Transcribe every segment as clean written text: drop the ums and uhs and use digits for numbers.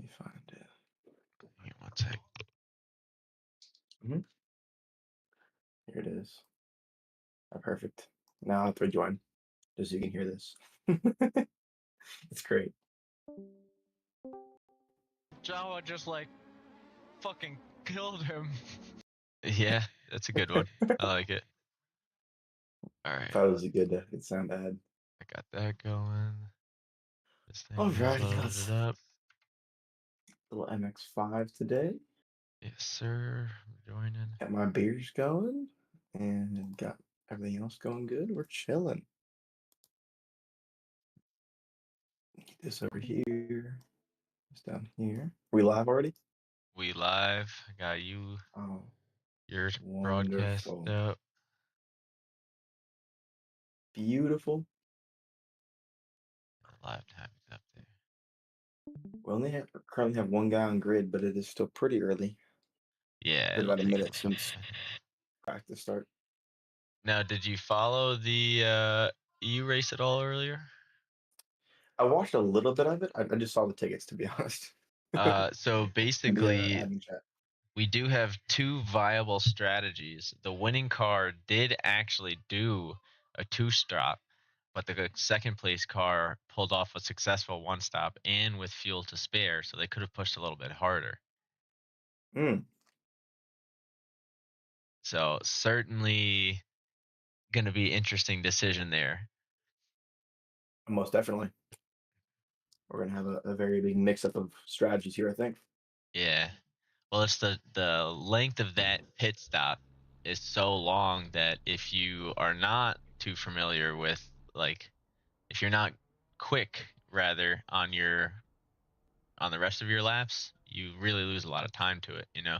me find it. Give me one sec. Mhm. Here it is. Perfect. Now I'll have to rejoin just so you can hear this. It's great. Jawa just like fucking killed him. Yeah, that's a good one. I like it. All right, Thought it was a good sound ad. I got that going. This thing is Alrighty, loaded let's up. little MX5 today. Yes, sir. I'm joining. Got my beers going and got everything else going good. We're chilling. Get this over here. This down here. We live already? We live. I got you. Oh, Your broadcast wonderful. up. Beautiful. Live time is up there. We currently have one guy on grid, but it is still pretty early. Yeah, Been it'll about a take a minute minute. since practice start. Now, did you follow the EU race at all earlier? I watched a little bit of it. I just saw the tickets, to be honest. So In the basically, admin chat. we do have two viable strategies. The winning car did actually do a two-stop, but the second place car pulled off a successful one-stop and with fuel to spare, so they could have pushed a little bit harder. Mm, So certainly going to be interesting decision there. most definitely. We're gonna have a very big mix-up of strategies here, I think. Yeah. Well, it's the length of that pit stop is so long that if you are not too familiar with, like, if you're not quick rather on the rest of your laps, you really lose a lot of time to it, you know.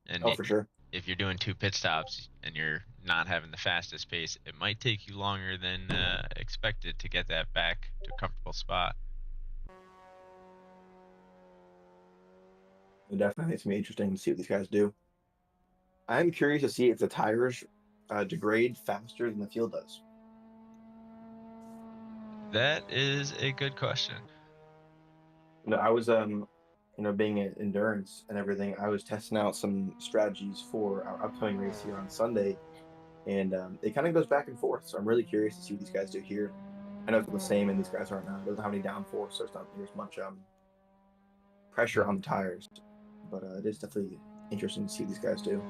And Oh, for sure. if you're doing two pit stops and you're not having the fastest pace, it might take you longer than expected to get that back to a comfortable spot. It definitely makes me interesting to see what these guys do. I'm curious to see if the tires degrade faster than the fuel does. That is a good question. I was being in endurance and everything, I was testing out some strategies for our upcoming race here on Sunday, and it kind of goes back and forth. So I'm really curious to see what these guys do here. I know it's the same, and these guys aren't doesn't have any downforce, so it's not near as much pressure on the tires. But it is definitely interesting to see what these guys do.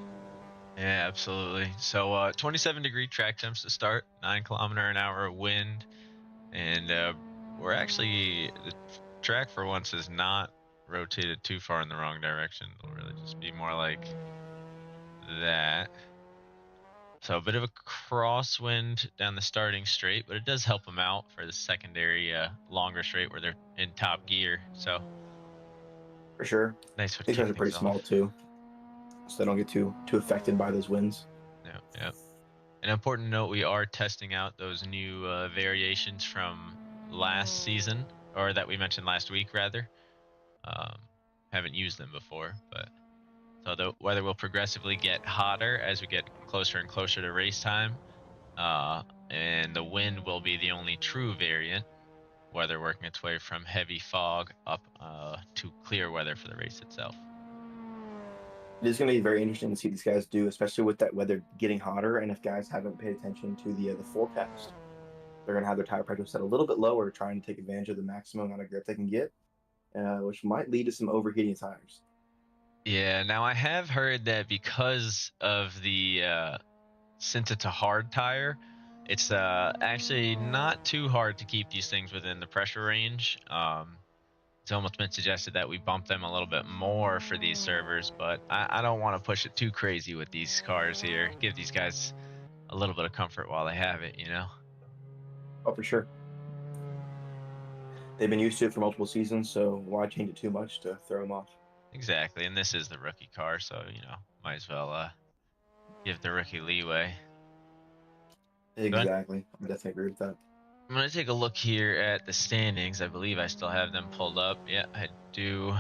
Yeah, absolutely. So 27-degree track temps to start, 9 km/h wind, and we're actually the track for once is not rotated too far in the wrong direction. It'll really just be more like that. So a bit of a crosswind down the starting straight, but it does help them out for the secondary longer straight where they're in top gear. So For sure. nice way to These guys kick are pretty things off. small too, so they don't get too affected by those winds. Yeah, yeah. An important note: we are testing out those new variations from last season, or that we mentioned last week, rather. Um, haven't used them before, but so the weather will progressively get hotter as we get closer and closer to race time, and the wind will be the only true variant. Weather working its way from heavy fog up to clear weather for the race itself. It is going to be very interesting to see what these guys do, especially with that weather getting hotter. And if guys haven't paid attention to the forecast, they're going to have their tire pressure set a little bit lower, trying to take advantage of the maximum amount of grip they can get, which might lead to some overheating tires. Yeah, now I have heard that because of the since it's a hard tire, it's actually not too hard to keep these things within the pressure range. It's almost been suggested that we bump them a little bit more for these servers, but I don't want to push it too crazy with these cars here. Give these guys a little bit of comfort while they have it, you know? Oh, for sure. They've been used to it for multiple seasons, so why change it too much to throw them off? Exactly, and this is the rookie car, so, you know, might as well give the rookie leeway. Good. Exactly. I definitely agree with that. I'm going to take a look here at the standings. I believe I still have them pulled up. Yeah, I do.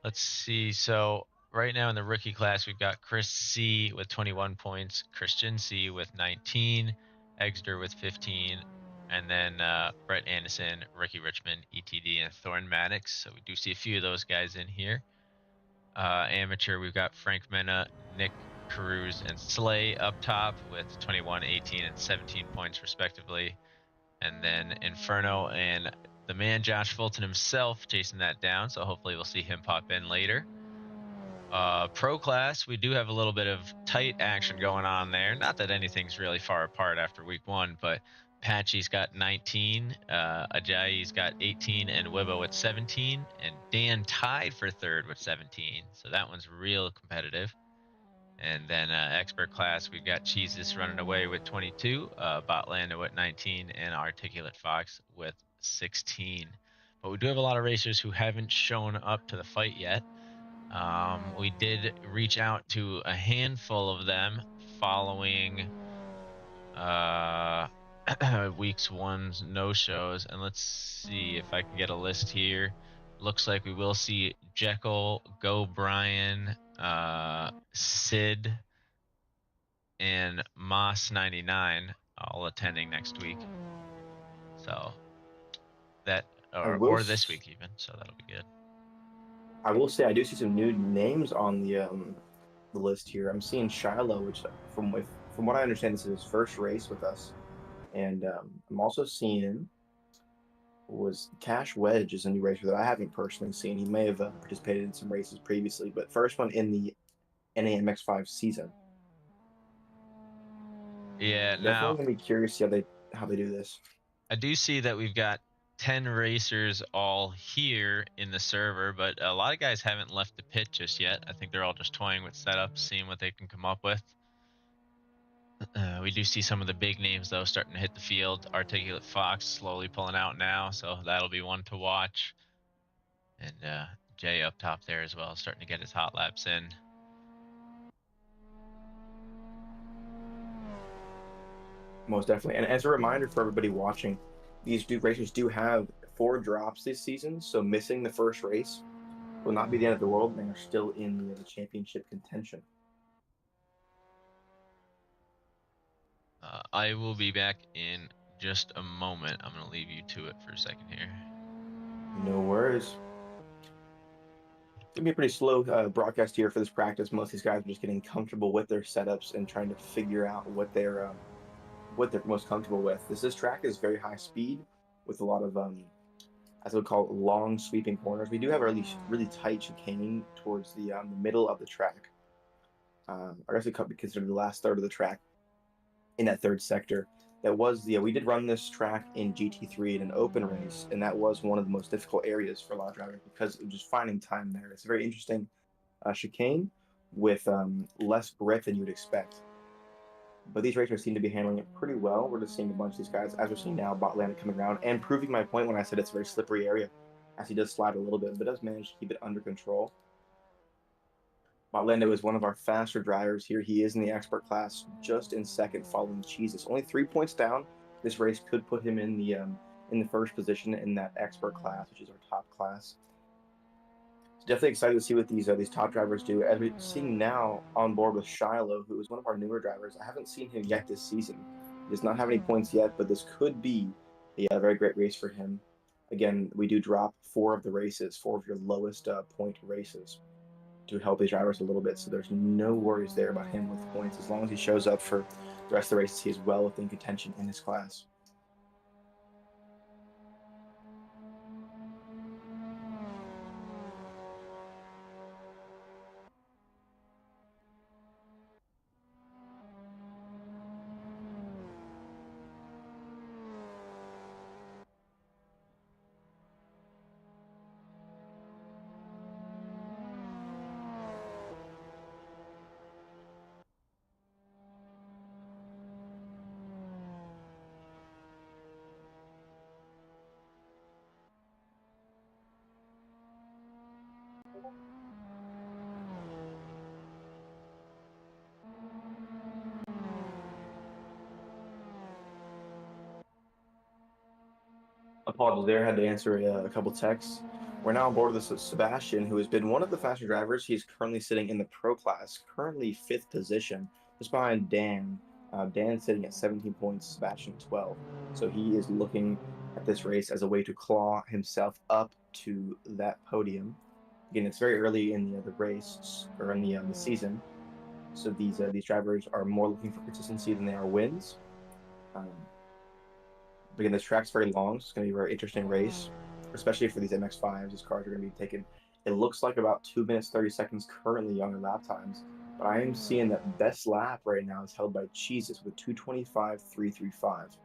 Let's see. So right now in the rookie class, we've got Chris C with 21 points, Christian C with 19, Exeter with 15, and then Brett Anderson, Ricky Richmond, ETD, and Thorne Maddox. So we do see a few of those guys in here. Amateur, we've got Frank Mena, Nick Cruz, and Slay up top with 21, 18, and 17 points respectively. And then Inferno and the man Josh Fulton himself chasing that down. So hopefully we'll see him pop in later. Pro class, we do have a little bit of tight action going on there. Not that anything's really far apart after week 1, but Patchy's got 19, Ajayi's got 18, and Wibbo at 17, and Dan tied for third with 17. So that one's real competitive. And then expert class, we've got Jesus running away with 22, Botlando at 19, and Articulate Fox with 16. But we do have a lot of racers who haven't shown up to the fight yet. We did reach out to a handful of them following week's 1's no-shows, and let's see if I can get a list here. Looks like we will see Jekyll, Go Brian, Sid, and Moss99 all attending next week. So that, or this week even. So that'll be good. I will say I do see some new names on the list here. I'm seeing Shiloh, which from what I understand, this is his first race with us, and I'm also seeing Cash Wedge is a new racer that I haven't personally seen. He may have participated in some races previously, but first one in the MX5 season. Yeah, definitely gonna be curious to see how they do this. I do see that we've got 10 racers all here in the server, but a lot of guys haven't left the pit just yet. I think they're all just toying with setups, seeing what they can come up with. We do see some of the big names, though, starting to hit the field. Articulate Fox slowly pulling out now, so that'll be one to watch. And Jay up top there as well, starting to get his hot laps in. Most definitely. And as a reminder for everybody watching, these racers do have 4 drops this season, so missing the first race will not be the end of the world. They are still in the championship contention. I will be back in just a moment. I'm going to leave you to it for a second here. No worries. It's going to be a pretty slow broadcast here for this practice. Most of these guys are just getting comfortable with their setups and trying to figure out what they're most comfortable with. This track is very high speed with a lot of as we call it, long sweeping corners. We do have a really tight chicane towards the middle of the track. I guess it could be considered the last third of the track in that third sector. We did run this track in GT3 in an open race, and that was one of the most difficult areas for a lot of drivers because of just finding time there. It's a very interesting chicane with less grip than you would expect. But these racers seem to be handling it pretty well. We're just seeing a bunch of these guys, as we're seeing now, Botlando coming around and proving my point when I said it's a very slippery area, as he does slide a little bit, but does manage to keep it under control. Botlando is one of our faster drivers here. He is in the expert class, just in second, following Jesus. Only 3 points down. This race could put him in the first position in that expert class, which is our top class. So definitely excited to see what these top drivers do. As we're seeing now on board with Shiloh, who is one of our newer drivers. I haven't seen him yet this season. He does not have any points yet, but this could be a very great race for him. Again, we do drop 4 of your lowest point races to help these drivers a little bit. So there's no worries there about him with points. As long as he shows up for the rest of the races, he is well within contention in his class. Apologies there, had to answer a couple texts. We're now on board with Sebastian, who has been one of the faster drivers. He's currently sitting in the pro class, currently 5th position, just behind Dan Dan's sitting at 17 points, Sebastian 12. So he is looking at this race as a way to claw himself up to that podium. Again, it's very early in the race or in the season, so these drivers are more looking for consistency than they are wins. Again, this track's very long, so it's going to be a very interesting race, especially for these MX5s. These cars are going to be taking, it looks like about 2 minutes 30 seconds currently on their lap times, but I am seeing that best lap right now is held by Cheezus with 2:25.335.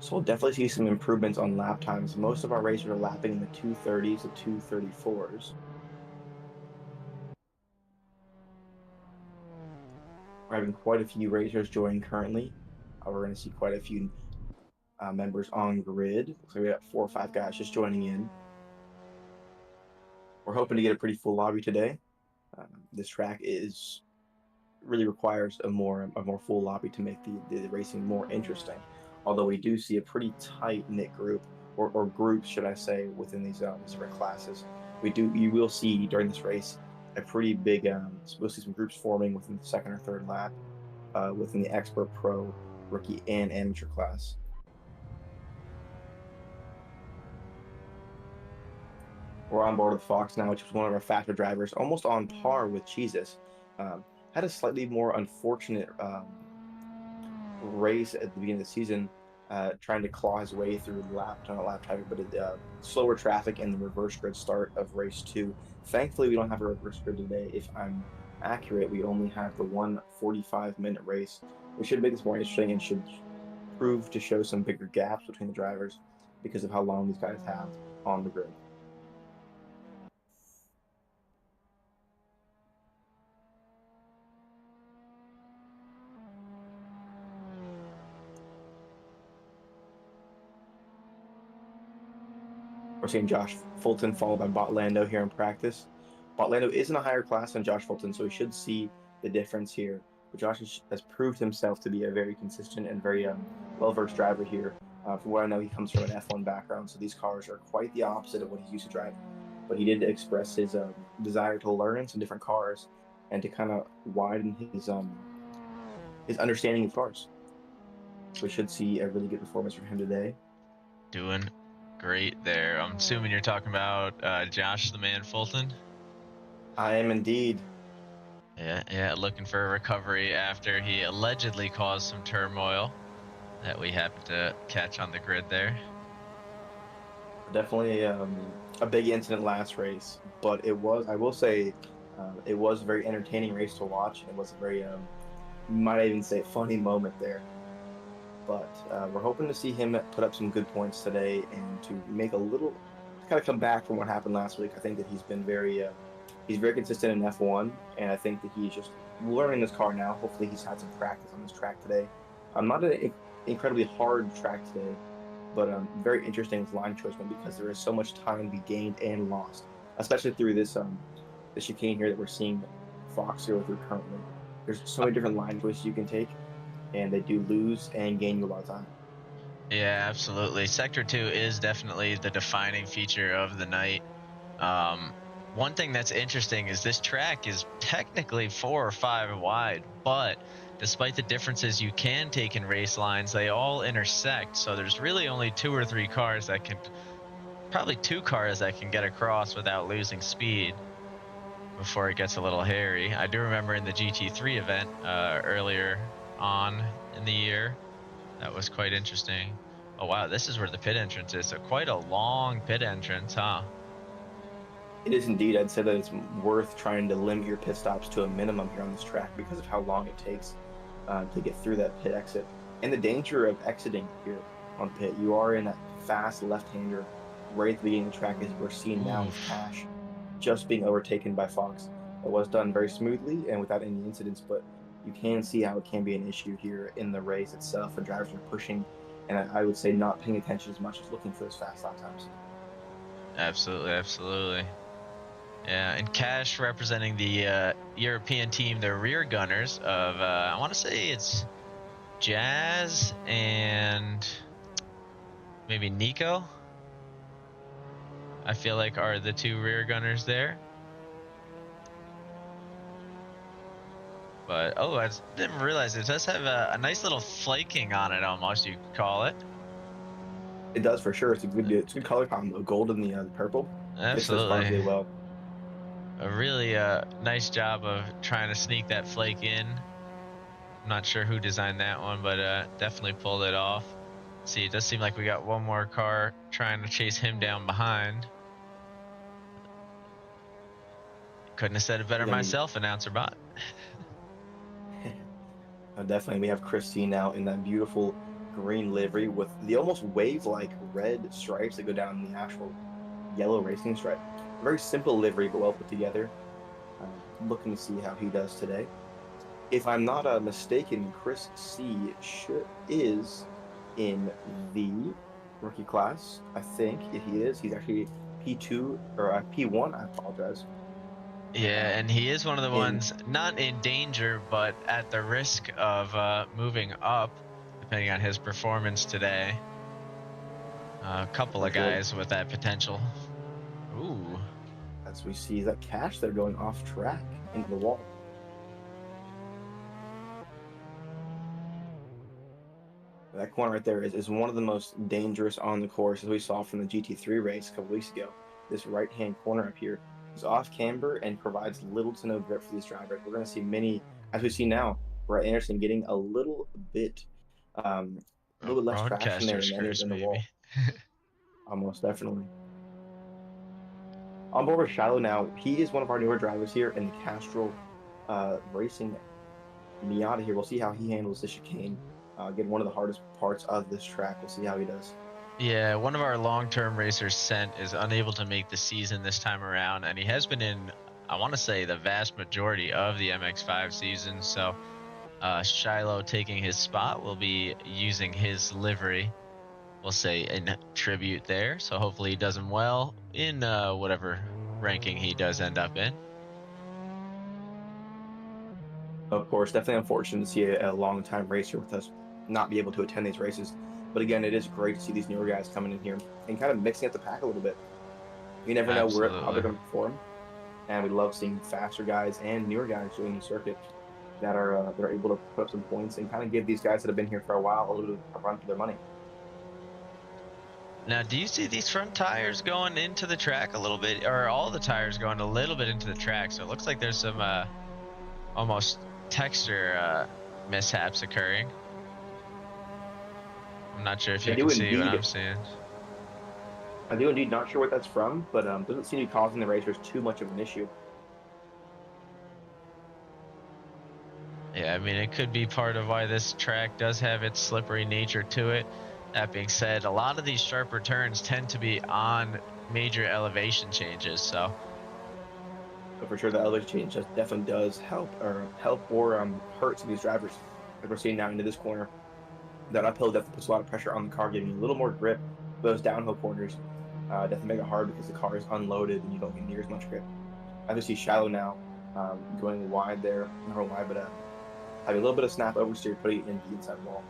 So we'll definitely see some improvements on lap times. Most of our racers are lapping in the 2:30s to 2:34s. We're having quite a few racers join currently. We're going to see quite a few members on grid. So we got 4 or 5 guys just joining in. We're hoping to get a pretty full lobby today. This track really requires a more full lobby to make the racing more interesting. Although we do see a pretty tight knit group or groups, should I say, within these different classes. You will see during this race a pretty big. We'll see some groups forming within the second or third lap within the expert, pro, rookie, and amateur class. We're on board with Fox now, which was one of our faster drivers, almost on par with Cheezus. Had a slightly more unfortunate race at the beginning of the season, trying to claw his way through not lap traffic, but slower traffic and the reverse grid start of race 2. Thankfully, we don't have a reverse grid today. If I'm accurate, we only have the 1:45-minute race. We should make this more interesting and should prove to show some bigger gaps between the drivers because of how long these guys have on the grid. We're seeing Josh Fulton followed by Botlando here in practice. Botlando is in a higher class than Josh Fulton, so we should see the difference here. But Josh has proved himself to be a very consistent and very well-versed driver here. From what I know, he comes from an F1 background, so these cars are quite the opposite of what he's used to driving. But he did express his desire to learn some different cars and to kind of widen his understanding of cars. So we should see a really good performance from him today. Doing great there. I'm assuming you're talking about Josh the Man Fulton. I am indeed. Yeah, looking for a recovery after he allegedly caused some turmoil that we happened to catch on the grid there. Definitely a big incident last race, but I will say, it was a very entertaining race to watch. It was a very, might even say, funny moment there. But we're hoping to see him put up some good points today and to make kind of come back from what happened last week. I think that he's very consistent in F1, and I think that he's just learning this car now. Hopefully, he's had some practice on this track today. Not an incredibly hard track today, but very interesting with line choice because there is so much time to be gained and lost, especially through this chicane here that we're seeing Fox go through currently. There's so many different line choices you can take, and they do lose and gain you a lot of time. Yeah, absolutely. Sector 2 is definitely the defining feature of the night. One thing that's interesting is this track is technically 4 or 5 wide, but despite the differences you can take in race lines, they all intersect. So there's really only 2 or 3 cars that can, probably 2 cars that can get across without losing speed before it gets a little hairy. I do remember in the GT3 event earlier on in the year, that was quite interesting. Oh wow, this is where the pit entrance is. So quite a long pit entrance, huh? It is indeed. I'd say that it's worth trying to limit your pit stops to a minimum here on this track because of how long it takes to get through that pit exit and the danger of exiting here on pit. You are in that fast left-hander right at the beginning of the track, as we're seeing now with Cash just being overtaken by Fox. It was done very smoothly and without any incidents, but you can see how it can be an issue here in the race itself. The drivers are pushing, and I would say not paying attention as much as looking for those fast lap times. Absolutely. Yeah, and Cash representing the European team, the rear gunners of, I want to say it's Jazz and maybe Nico, I feel like are the 2 rear gunners there. But oh, I didn't realize it does have a nice little flaking on it, almost you could call it. It does for sure. It's a good color combo. Gold and the purple fits those cars Absolutely. really well. A really nice job of trying to sneak that flake in. I'm not sure who designed that one, but definitely pulled it off. See, it does seem like we got one more car trying to chase him down behind. Couldn't have said it better Yeah, I mean, myself, announcer bot. definitely we have Christine now in that beautiful green livery with the almost wave-like red stripes that go down the actual yellow racing stripe. A very simple livery, but well put together. Looking to see how he does today. If I'm not mistaken, Chris C is in the rookie class. I think if he is, he's actually P2 or P1. I apologize. Yeah, and he is one of the In ones not in danger, but at the risk of moving up, depending on his performance today. A couple for of sure, guys with that potential. Ooh. as we see that cash they're going off track into the wall. That corner right there is one of the most dangerous on the course, as we saw from the GT3 race a couple weeks ago. This right-hand corner up here is off camber and provides little to no grip for these drivers. We're going to see many, as we see now, Brett Anderson getting a little bit less traction Broadcaster there than others skirts, in the maybe. wall. Almost definitely. On board with Shiloh now. He is one of our newer drivers here in the Castrol Racing Miata here. We'll see how he handles the chicane. Again, one of the hardest parts of this track. We'll see how he does. Yeah, one of our long-term racers, Sent, is unable to make the season this time around, and he has been in, I want to say, the vast majority of the MX5 season. So Shiloh taking his spot will be using his livery, we'll say, in tribute there. So hopefully he does him well in whatever ranking he does end up in. Of course, definitely unfortunate to see a long-time racer with us not be able to attend these races. But again, it is great to see these newer guys coming in here and kind of mixing up the pack a little bit. You never know how they're Absolutely. going to perform, and we love seeing faster guys and newer guys join the circuit that are able to put up some points and kind of give these guys that have been here for a while a little bit of a run for their money. Now, do you see these front tires going into the track a little bit, or all the tires going a little bit into the track? So it looks like there's some almost texture mishaps occurring. I'm not sure if I you do can see what indeed, I'm seeing. I do indeed not sure what that's from, but doesn't seem to be causing the racers too much of an issue. Yeah, I mean, it could be part of why this track does have its slippery nature to it. That being said, a lot of these sharper turns tend to be on major elevation changes. So But for sure, the elevation change definitely does help or hurt some of these drivers. Like we're seeing now into this corner, that uphill definitely puts a lot of pressure on the car, giving you a little more grip. Those downhill corners definitely make it hard because the car is unloaded and you don't get near as much grip. As we see Shallow now going wide there, not wide, but having a little bit of snap oversteer, putting it in the inside wall.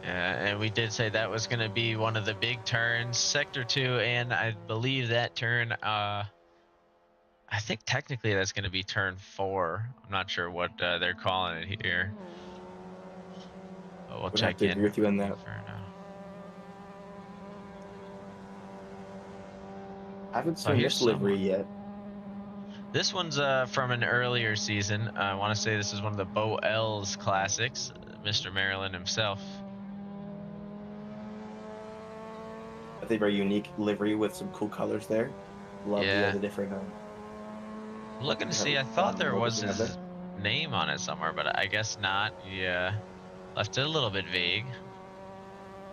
yeah, and we did say that was going to be one of the big turns, sector 2, and I believe that turn. I think technically that's going to be turn 4. I'm not sure what they're calling it here. But we'll Would have check to in agree with you on with the that. Inferno. I haven't Oh, seen here's this livery someone. yet. This one's from an earlier season. I want to say this is one of the Bo L's classics, Mr. Maryland himself. I think very unique livery with some cool colors there. Love Yeah. the different I'm looking to see. I thought there logos was we have there. his name on it somewhere, but I guess not. Yeah. Left it a little bit vague.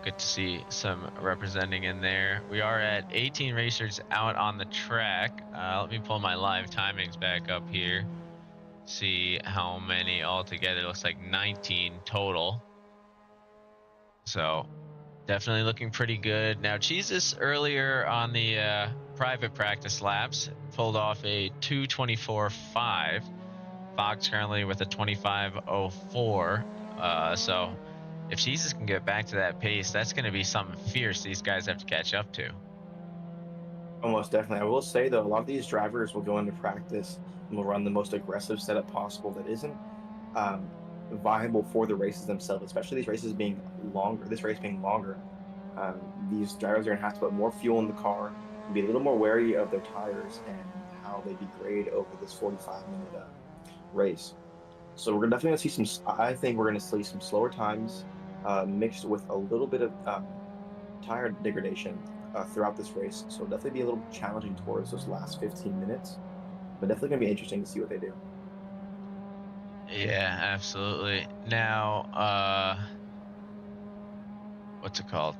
Good to see some representing in there. We are at 18 racers out on the track. Let me pull my live timings back up here. See how many altogether. It looks like 19 total. So definitely looking pretty good. Now, Jesus earlier on the private practice laps pulled off a 2:24.5. Fox currently with a 25:04. So if Jesus can get back to that pace, that's going to be something fierce these guys have to catch up to. Almost definitely. I will say though, a lot of these drivers will go into practice and will run the most aggressive setup possible that isn't um, viable for the races themselves, especially these races being longer. This race being longer, these drivers are going to have to put more fuel in the car and be a little more wary of their tires and how they degrade over this 45-minute race. So we're definitely going to see some. I think we're going to see some slower times mixed with a little bit of tire degradation throughout this race. So it'll definitely be a little challenging towards those last 15 minutes, but definitely going to be interesting to see what they do. Yeah, absolutely. Now, what's it called?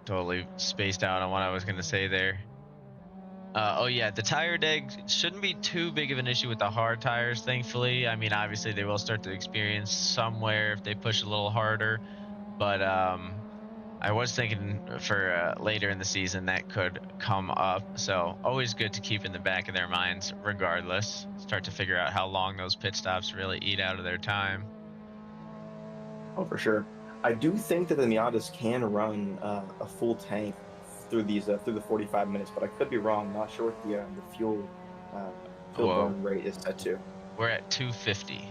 Totally spaced out on what I was going to say there. Oh yeah, the tire deg shouldn't be too big of an issue with the hard tires, thankfully. I mean, obviously they will start to experience somewhere if they push a little harder, but I was thinking for later in the season that could come up. So always good to keep in the back of their minds, regardless. Start to figure out how long those pit stops really eat out of their time. Oh, for sure. I do think that the Miatas can run a full tank through the 45 minutes, but I could be wrong. Not sure what the uh, fuel Whoa, burn rate is set to. we're at 250.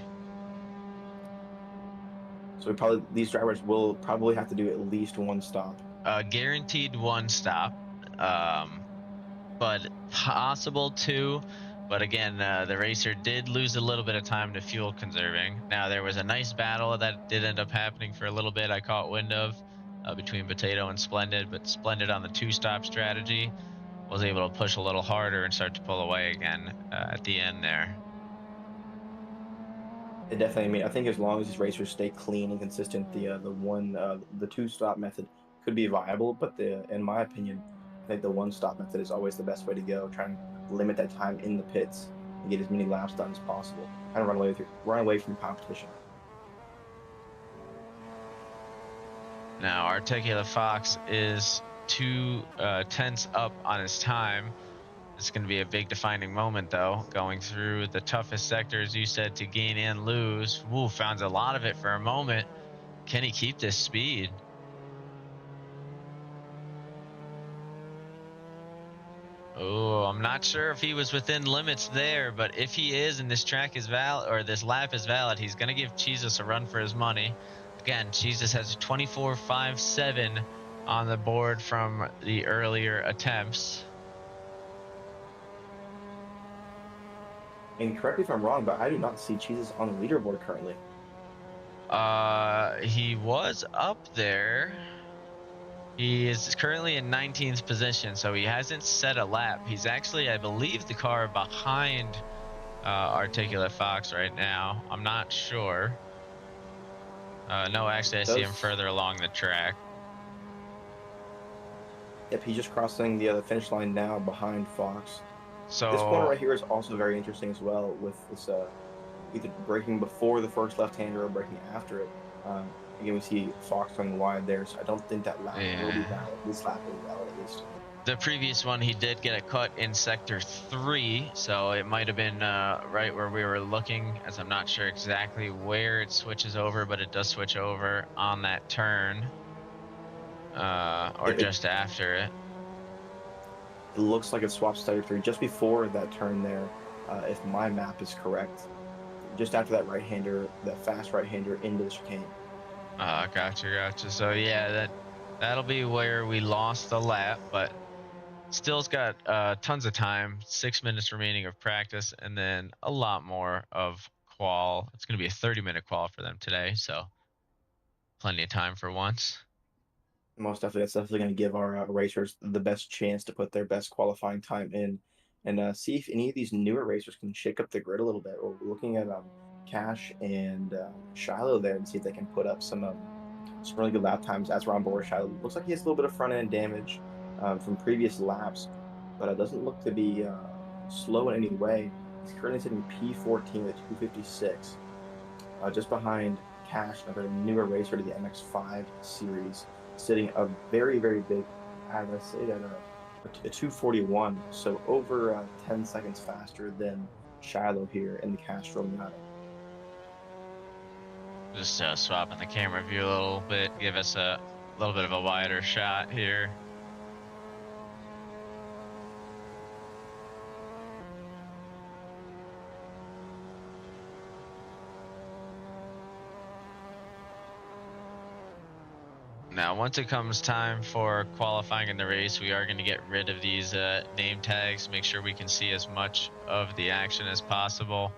So these drivers will probably have to do at least one stop. Guaranteed one stop. Um, but possible two. But again, the racer did lose a little bit of time to fuel conserving. Now there was a nice battle that did end up happening for a little bit. I caught wind of between Potato and Splendid, but Splendid on the two-stop strategy was able to push a little harder and start to pull away again at the end there. It definitely. I mean, I think as long as these racers stay clean and consistent, the two stop method could be viable. But in my opinion, I think the one stop method is always the best way to go. Try and limit that time in the pits and get as many laps done as possible. Kind of run away from competition. Now Articulate Fox is 2 tenths up on his time. It's going to be a big defining moment, though, going through the toughest sectors, you said, to gain and lose. Woo, found a lot of it for a moment. Can he keep this speed? Oh, I'm not sure if he was within limits there, but if he is and this track is valid or this lap is valid, he's going to give Jesus a run for his money. Again, Jesus has 24.57 on the board from the earlier attempts. And correct me if I'm wrong, but I do not see Jesus on the leaderboard currently. He was up there. He is currently in 19th position, so he hasn't set a lap. He's actually, I believe, the car behind Articulate Fox right now. I'm not sure. No, actually, I see him Does further along the track. Yep, he's just crossing the finish line now behind Fox. This corner So, right here is also very interesting as well, with this either braking before the first left-hander or braking after it. Again, we see Fox going wide there, so I don't think that lap will be yeah. valid. This lap is valid at least. The previous one, he did get a cut in sector 3, so it might have been right where we were looking, as I'm not sure exactly where it switches over, but it does switch over on that turn, or Yep, just after it. it looks like it swaps trajectory just before that turn there, if my map is correct. Just after that right-hander, that fast right-hander into the chicane. Gotcha. So yeah, that'll be where we lost the lap, but still's got tons of time, 6 minutes remaining of practice, and then a lot more of qual. It's going to be a 30-minute qual for them today, so plenty of time for once. Most definitely, that's definitely going to give our racers the best chance to put their best qualifying time in, and see if any of these newer racers can shake up the grid a little bit. We're looking at Cash and Shiloh there and see if they can put up some really good lap times as we're on board. Shiloh looks like he has a little bit of front end damage from previous laps, but it doesn't look to be slow in any way. He's currently sitting P14 at 256, just behind Cash, another newer racer to the MX5 series, sitting a very, very big, as I say that, a 241, so over 10 seconds faster than Shiloh here in the Castro Miata. Just swapping the camera view a little bit, give us a little bit of a wider shot here. Now, once it comes time for qualifying in the race, we are going to get rid of these name tags, make sure we can see as much of the action as possible.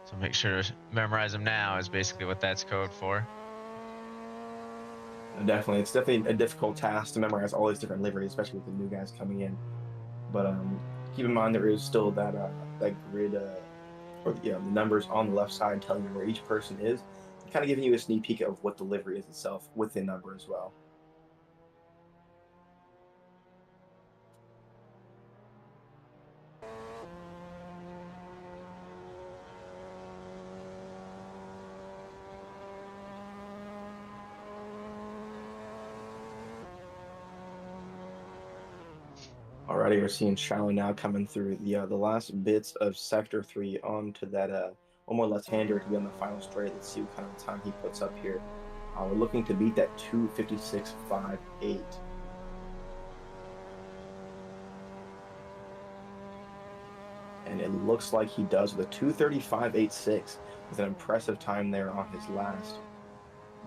So make sure to memorize them now is basically what that's code for. Definitely, it's definitely a difficult task to memorize all these different liveries, especially with the new guys coming in. But keep in mind there is still that grid or the numbers on the left side telling you where each person is, kind of giving you a sneak peek of what the livery is itself with the number as well. Alrighty, we're seeing Shiloh now coming through the last bits of Sector 3 onto that one more left-hander to be on the final straight. Let's see what kind of time he puts up here. We're looking to beat that 2:56.58. And it looks like he does with a 2:35.86 with an impressive time there on his last.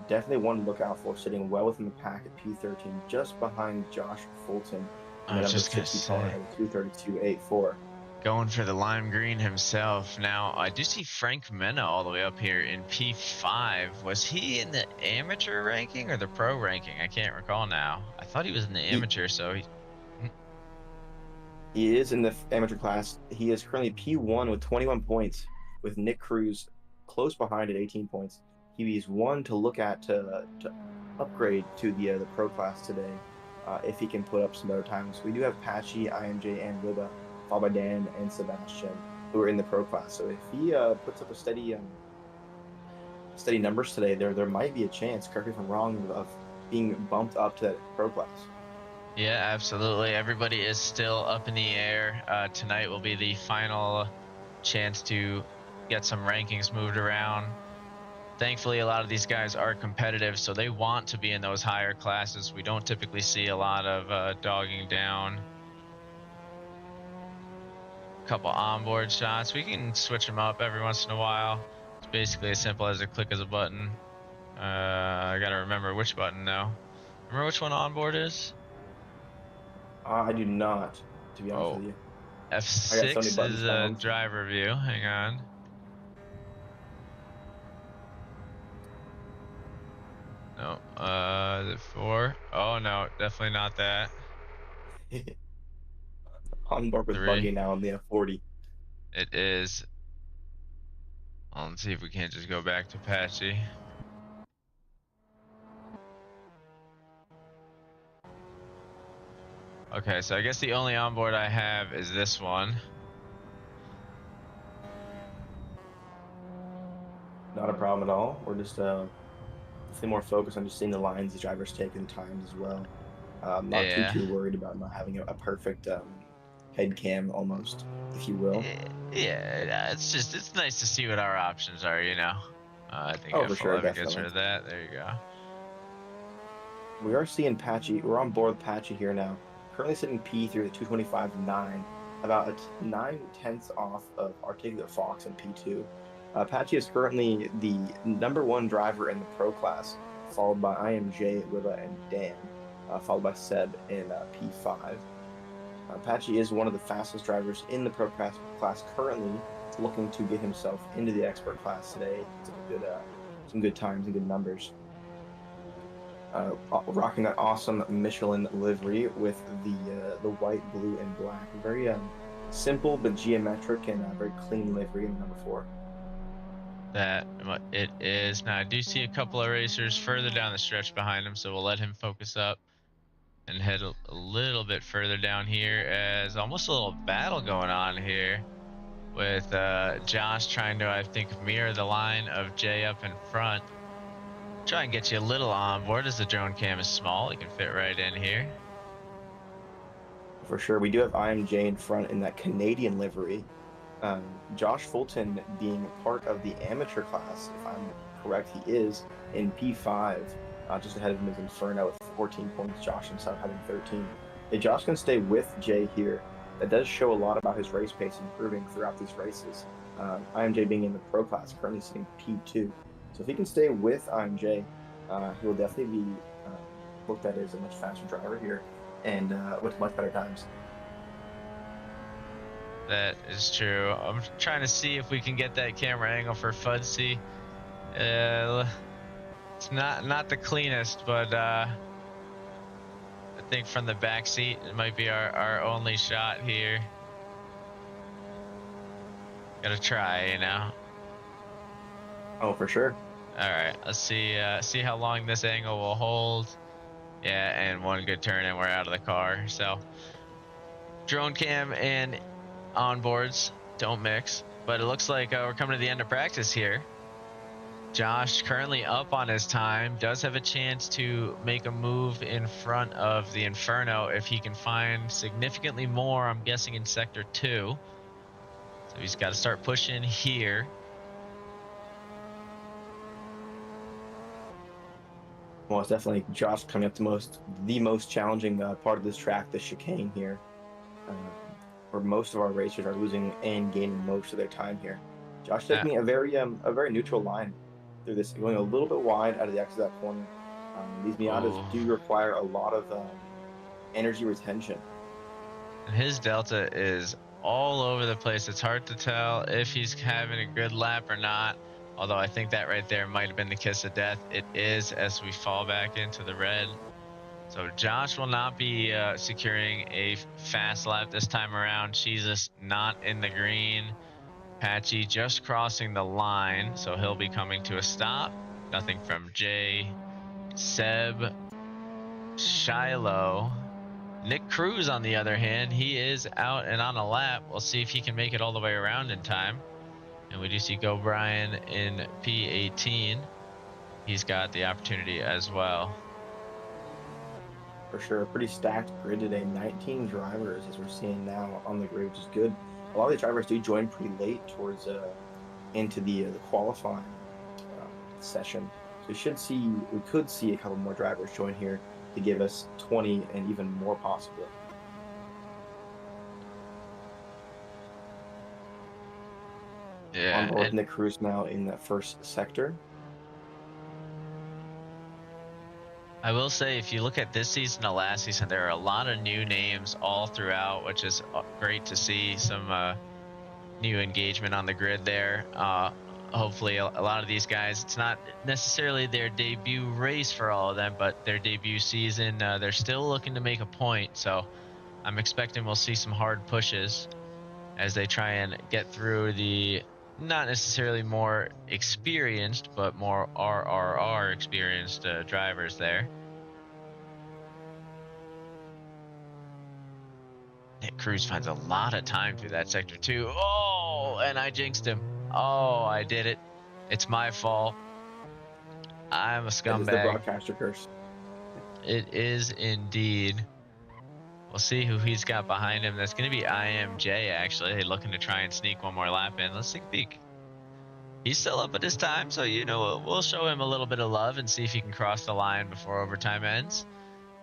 Definitely one to look out for, sitting well within the pack at P13, just behind Josh Fulton. I was just going to 60 car say, at 2:32.84. going for the lime green himself. Now, I do see Frank Mena all the way up here in P5. Was he in the amateur ranking or the pro ranking? I can't recall now. I thought he was in the amateur, so He is in the amateur class. He is currently P1 with 21 points, with Nick Cruz close behind at 18 points. He is one to look at to upgrade to the pro class today if he can put up some better times. We do have Patchy, IMJ, and Wiba, followed by Dan and Sebastian, who are in the pro class. So if he puts up a steady numbers today, there might be a chance, correct me if I'm wrong, of being bumped up to that pro class. Yeah, absolutely. Everybody is still up in the air. Tonight will be the final chance to get some rankings moved around. Thankfully, a lot of these guys are competitive, so they want to be in those higher classes. We don't typically see a lot of dogging down. A couple onboard shots. We can switch them up every once in a while. It's basically as simple as a click of a button. I gotta remember which button now. Remember which one onboard is? I do not, to be honest with you. F6 is a driver view. Hang on. No, the 4. Oh no, definitely not that. Onboard with 3. buggy now on the F40. It is. Well, let's see if we can't just go back to Patchy. Okay, so I guess the only onboard I have is this one. Not a problem at all. We're just more focused on just seeing the lines the drivers take and times as well. Not too worried about not having a perfect head cam almost, if you will. Yeah, it's nice to see what our options are, you know. I think for sure, F11 gets rid of that. There you go. We are seeing Patchy. We're on board with Patchy here now. Currently sitting P3 at 2:25.9, about 9/10 off of Articulate Fox and P2. Patchy is currently the #1 driver in the pro class, followed by IMJ, Wiba, and Dan, followed by Seb in P5. Patchy is one of the fastest drivers in the pro class currently, looking to get himself into the expert class today. Some good times and good numbers. Rocking that awesome Michelin livery with the white, blue, and black. Very simple but geometric and very clean livery in number 4. That it is. Now I do see a couple of racers further down the stretch behind him, so we'll let him focus up and head a little bit further down here, as almost a little battle going on here with Josh trying to, I think, mirror the line of Jay up in front. Try and get you a little on board, as the drone cam is small. You can fit right in here. For sure. We do have IMJ in front in that Canadian livery. Josh Fulton being part of the amateur class, if I'm correct, he is in P5. Just ahead of him is Inferno with 14 points. Josh himself having 13. If Josh can stay with Jay here, that does show a lot about his race pace improving throughout these races. IMJ being in the pro class, currently sitting P2. So if he can stay with IMJ, he will definitely be looked at as a much faster driver here and with much better times. That is true. I'm trying to see if we can get that camera angle for Fudsy. It's not the cleanest, but I think from the back seat, it might be our only shot here. Gotta try, you know. Oh, for sure. All right, let's see how long this angle will hold. Yeah, and one good turn and we're out of the car. So drone cam and onboards don't mix, but it looks like we're coming to the end of practice here. Josh currently up on his time, does have a chance to make a move in front of the Inferno if he can find significantly more, I'm guessing in sector 2. So he's got to start pushing here. Well, it's definitely Josh coming up the most challenging part of this track, the chicane here, where most of our racers are losing and gaining most of their time here. Josh taking a very neutral line through this, going a little bit wide out of the exit of that corner. These Miatas do require a lot of energy retention. And his delta is all over the place. It's hard to tell if he's having a good lap or not. Although I think that right there might have been the kiss of death. It is as we fall back into the red. So Josh will not be securing a fast lap this time around. Jesus not in the green. Patchy just crossing the line. So he'll be coming to a stop. Nothing from Jay. Seb. Shiloh. Nick Cruz, on the other hand, he is out and on a lap. We'll see if he can make it all the way around in time. And we do see Go Brian in P18. He's got the opportunity as well. For sure, a pretty stacked grid today. 19 drivers, as we're seeing now on the grid, which is good. A lot of the drivers do join pretty late towards into the qualifying session. So we could see a couple more drivers join here to give us 20 and even more possibly. Yeah. On board Nick Cruz now in that first sector. I will say, if you look at this season and last season, there are a lot of new names all throughout, which is great to see. Some new engagement on the grid there. Hopefully a lot of these guys, it's not necessarily their debut race for all of them, but their debut season, they're still looking to make a point. So I'm expecting we'll see some hard pushes as they try and get through the not necessarily more experienced, but more RRR experienced drivers there. Nick Cruz finds a lot of time through that sector too. Oh, and I jinxed him. Oh, I did it. It's my fault. I'm a scumbag. It is the broadcaster curse. It is indeed. We'll see who he's got behind him. That's going to be IMJ, actually, looking to try and sneak one more lap in. Let's take a peek. He's still up at his time, so, you know, we'll show him a little bit of love and see if he can cross the line before overtime ends.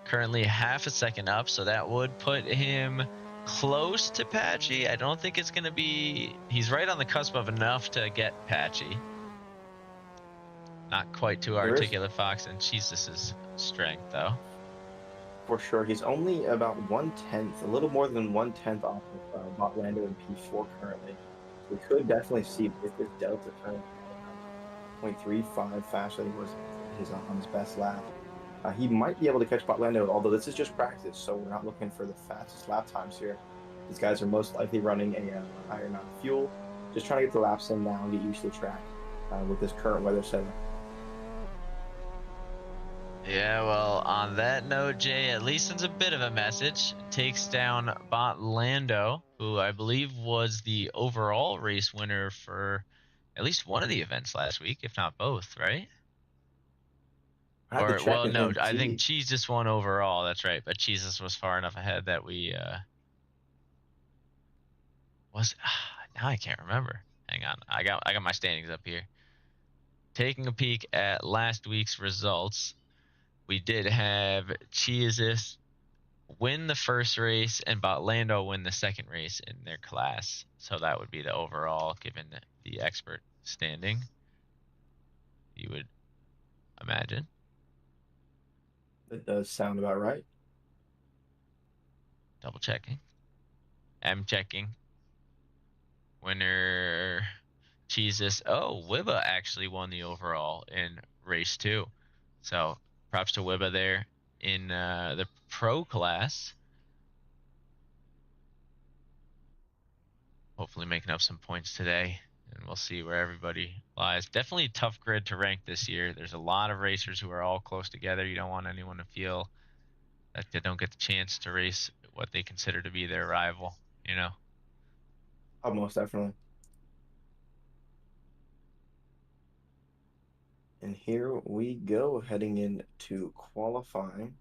Currently half a second up, so that would put him close to Patchy. I don't think it's going to be... He's right on the cusp of enough to get Patchy. Not quite too articulate Fox and Jesus' strength, though. For sure. He's only about 1/10, a little more than 1/10 off of Botlando in P4 currently. So we could definitely see if this Delta currently 0.35 faster than he was on his best lap. He might be able to catch Botlando, although this is just practice, so we're not looking for the fastest lap times here. These guys are most likely running a higher amount of fuel, just trying to get the laps in now and get used to the track with this current weather setup. Yeah, well, on that note, Jay at least sends a bit of a message. Takes down Botlando, who I believe was the overall race winner for at least one of the events last week, if not both, right? Or, well, no, I think Jesus won overall, that's right. But Jesus was far enough ahead that we now I can't remember. Hang on. I got my standings up here. Taking a peek at last week's results. We did have Jesus win the first race and Botlando win the second race in their class. So that would be the overall given the expert standing. you would imagine. That does sound about right. Double checking. I'm checking. Winner Jesus. Oh, Wibba actually won the overall in race 2. So props to Wibba there in the pro class. Hopefully making up some points today, and we'll see where everybody lies. Definitely a tough grid to rank this year. There's a lot of racers who are all close together. You don't want anyone to feel that they don't get the chance to race what they consider to be their rival, you know? Oh, most definitely. And here we go, heading into qualifying.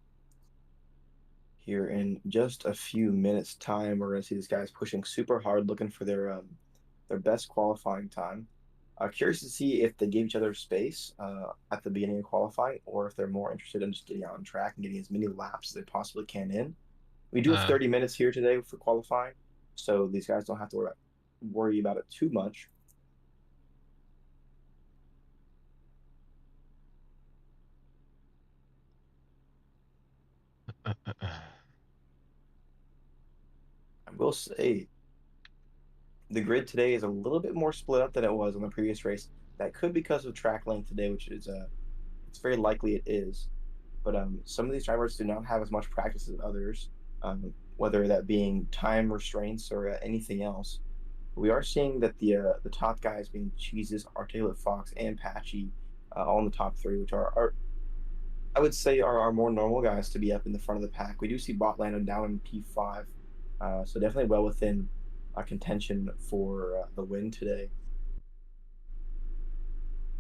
Here in just a few minutes' time, we're going to see these guys pushing super hard, looking for their best qualifying time. Curious to see if they gave each other space at the beginning of qualifying, or if they're more interested in just getting out on track and getting as many laps as they possibly can in. We do have Uh, 30 minutes here today for qualifying, so these guys don't have to worry about it too much. I will say the grid today is a little bit more split up than it was on the previous race. That could be because of track length today, which is it's very likely it is. But some of these drivers do not have as much practice as others, whether that being time restraints or anything else. We are seeing that the top guys being Cheeses, Articulate Fox, and Patchy all in the top three, which are I would say are more normal guys to be up in the front of the pack. We do see Botlando down in P5, so definitely well within contention for the win today.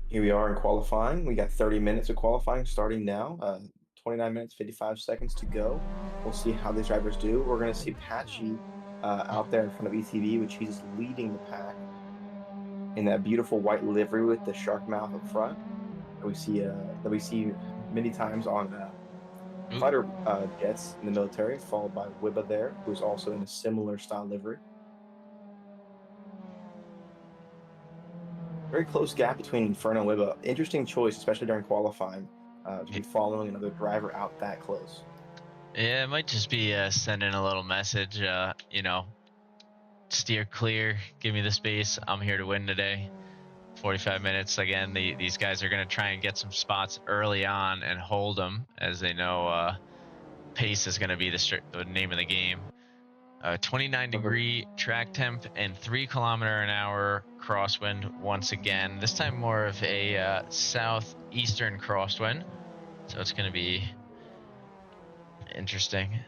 Here we are in qualifying. We got 30 minutes of qualifying starting now. 29 minutes, 55 seconds to go. We'll see how these drivers do. We're going to see Patchy out there in front of ETV, which he's leading the pack in that beautiful white livery with the shark mouth up front that we see many times on fighter jets in the military, followed by Wibba there, who's also in a similar style livery. Very close gap between Inferno and Wibba. Interesting choice, especially during qualifying, to be following another driver out that close. Yeah, it might just be sending a little message, steer clear, give me the space. I'm here to win today. 45 minutes again. These guys are going to try and get some spots early on and hold them, as they know pace is going to be the name of the game. 29-degree track temp and 3 km/h crosswind once again. This time more of a southeastern crosswind, so it's going to be interesting.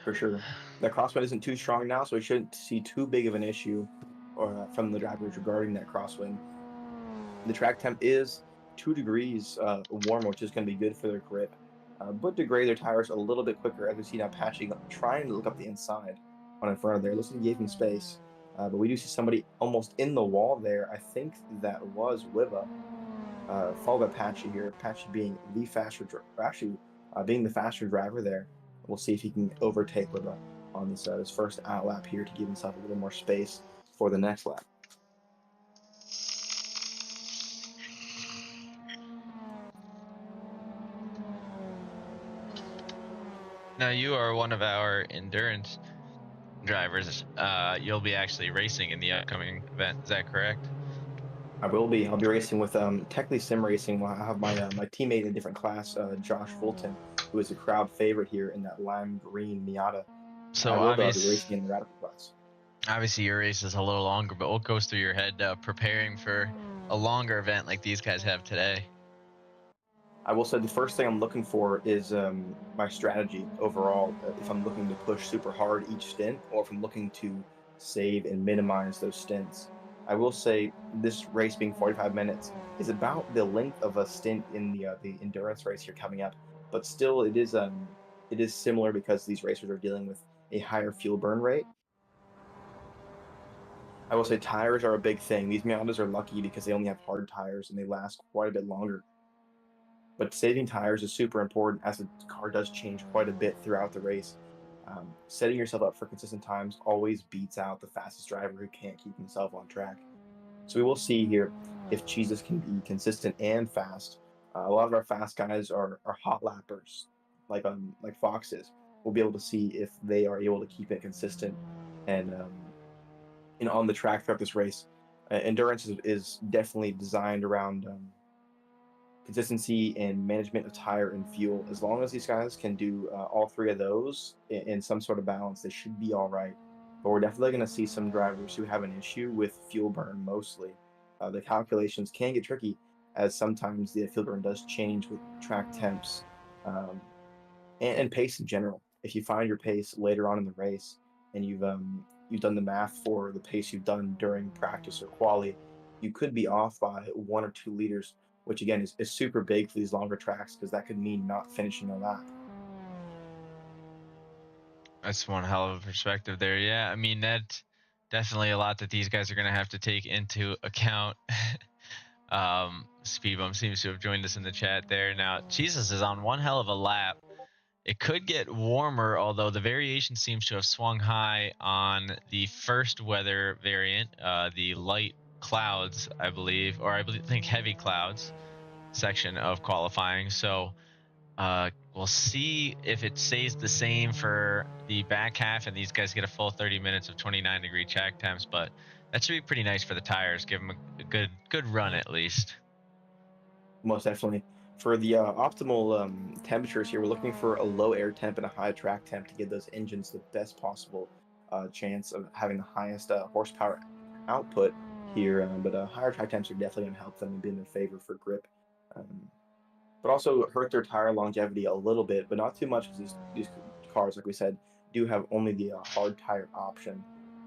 For sure. The crosswind isn't too strong now, so we shouldn't see too big of an issue from the drivers regarding that crosswind. The track temp is 2 degrees warmer, which is going to be good for their grip. But degrade their tires a little bit quicker, as we see now Patchy trying to look up the inside on in front of there. Looks like he gave him space. But we do see somebody almost in the wall there. I think that was Wibba, followed by Patchy here. Patchy being the faster, being the faster driver there. We'll see if he can overtake Wibba on this first out lap here to give himself a little more space for the next lap. Now you are one of our endurance drivers. You'll be actually racing in the upcoming event. Is that correct? I will be. I'll be racing with Techly Sim Racing. I have my teammate in a different class, Josh Fulton, who is a crowd favorite here in that lime green Miata. I So will though be racing in the Radical class. obviously your race is a little longer, but what goes through your head preparing for a longer event like these guys have today? I will say the first thing I'm looking for is my strategy overall. If I'm looking to push super hard each stint, or if I'm looking to save and minimize those stints. I will say this race being 45 minutes is about the length of a stint in the endurance race here coming up, but still it is similar because these racers are dealing with a higher fuel burn rate. I will say tires are a big thing. These Miatas are lucky because they only have hard tires and they last quite a bit longer. But saving tires is super important as the car does change quite a bit throughout the race. Setting yourself up for consistent times always beats out the fastest driver who can't keep himself on track. So we will see here. if Jesus can be consistent and fast. A lot of our fast guys are hot lappers, like Fox is. We'll be able to see if they are able to keep it consistent and on the track throughout this race. Endurance is definitely designed around consistency and management of tire and fuel. As long as these guys can do all three of those in some sort of balance, they should be all right. But we're definitely going to see some drivers who have an issue with fuel burn mostly. The calculations can get tricky as sometimes the fuel burn does change with track temps um, and pace in general. If you find your pace later on in the race and you've done the math for the pace you've done during practice or quali, you could be off by 1 or 2 liters, which again is super big for these longer tracks because that could mean not finishing a lap. That's one hell of a perspective there. Yeah, I mean, that's definitely a lot that these guys are going to have to take into account. Speedbump seems to have joined us in the chat there. Now, Jesus is on one hell of a lap. It could get warmer, although the variation seems to have swung high on the first weather variant, the light clouds, I believe, or think heavy clouds section of qualifying. So we'll see if it stays the same for the back half and these guys get a full 30 minutes of 29-degree track temps, but that should be pretty nice for the tires. Give them a good run at least. Most definitely. For the optimal temperatures here, we're looking for a low air temp and a high track temp to give those engines the best possible chance of having the highest horsepower output here. But higher track temps are definitely going to help them and be in their favor for grip. But also hurt their tire longevity a little bit, but not too much because these cars, like we said, do have only the hard tire option.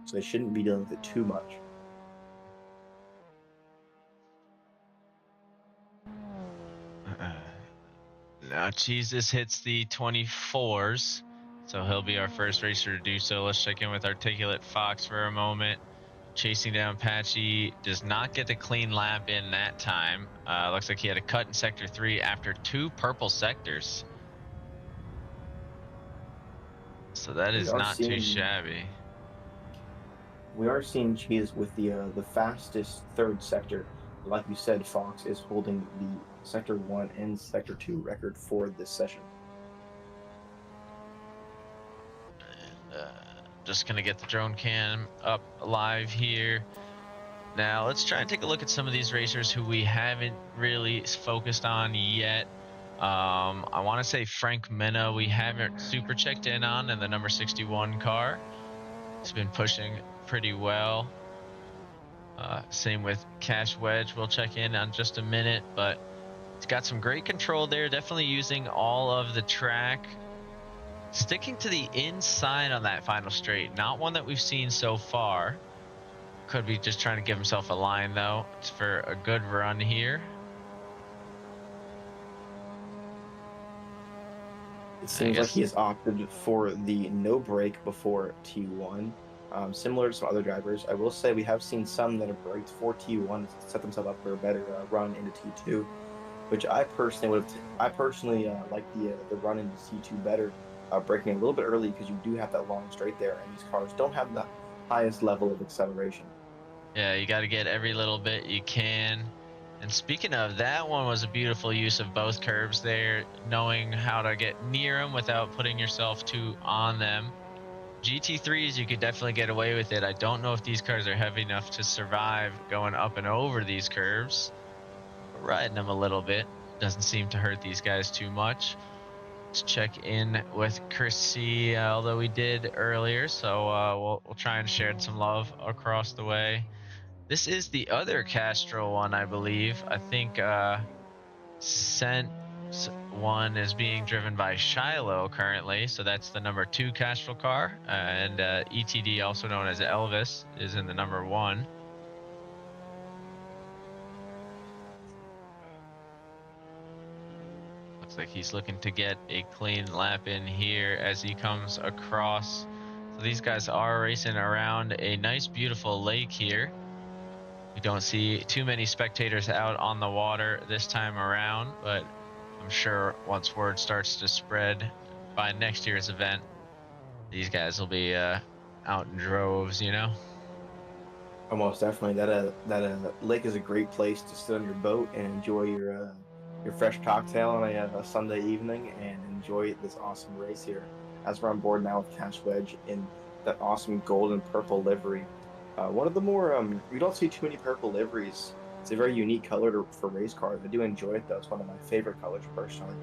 So they shouldn't be dealing with it too much. Now Jesus hits the 24s, so he'll be our first racer to do so. Let's check in with Articulate Fox for a moment. Chasing down Patchy, does not get the clean lap in that time. Looks like he had a cut in sector 3 after 2 purple sectors. So that is not too shabby. We are seeing Cheese with the fastest third sector. Like you said, Fox is holding the Sector 1 and Sector 2 record for this session. And just going to get the drone cam up live here. Now, let's try and take a look at some of these racers who we haven't really focused on yet. I want to say Frank Mena we haven't super checked in on in the number 61 car. He's been pushing pretty well. Same with Cash Wedge. We'll check in on just a minute, but he's got some great control there. Definitely using all of the track. Sticking to the inside on that final straight. Not one that we've seen so far. Could be just trying to give himself a line, though. It's for a good run here. It seems like he has opted for the no brake before T1. Similar to some other drivers, I will say we have seen some that have braked for T1 to set themselves up for a better run into T2, which I personally like the run into T2 better, braking a little bit early because you do have that long straight there, and these cars don't have the highest level of acceleration. Yeah, you got to get every little bit you can. And speaking of, that one was a beautiful use of both curbs there, knowing how to get near them without putting yourself too on them. GT3s, you could definitely get away with it. I don't know if these cars are heavy enough to survive going up and over these curves. But riding them a little bit doesn't seem to hurt these guys too much. Let's check in with Chris C, although we did earlier, so we'll try and share some love across the way. This is the other Castro one, I believe. I think Scent one is being driven by Shiloh currently, so that's the number 2 Castrol car, and ETD, also known as Elvis, is in the number 1. Looks like he's looking to get a clean lap in here as he comes across. So these guys are racing around a nice, beautiful lake here. We don't see too many spectators out on the water this time around, but I'm sure once word starts to spread by next year's event, these guys will be out in droves, you know? Almost definitely. That lake is a great place to sit on your boat and enjoy your fresh cocktail on a Sunday evening and enjoy this awesome race here. As we're on board now with Cash Wedge in that awesome gold and purple livery. One of the more we don't see too many purple liveries. It's a very unique color for race cars. I do enjoy it though. It's one of my favorite colors personally.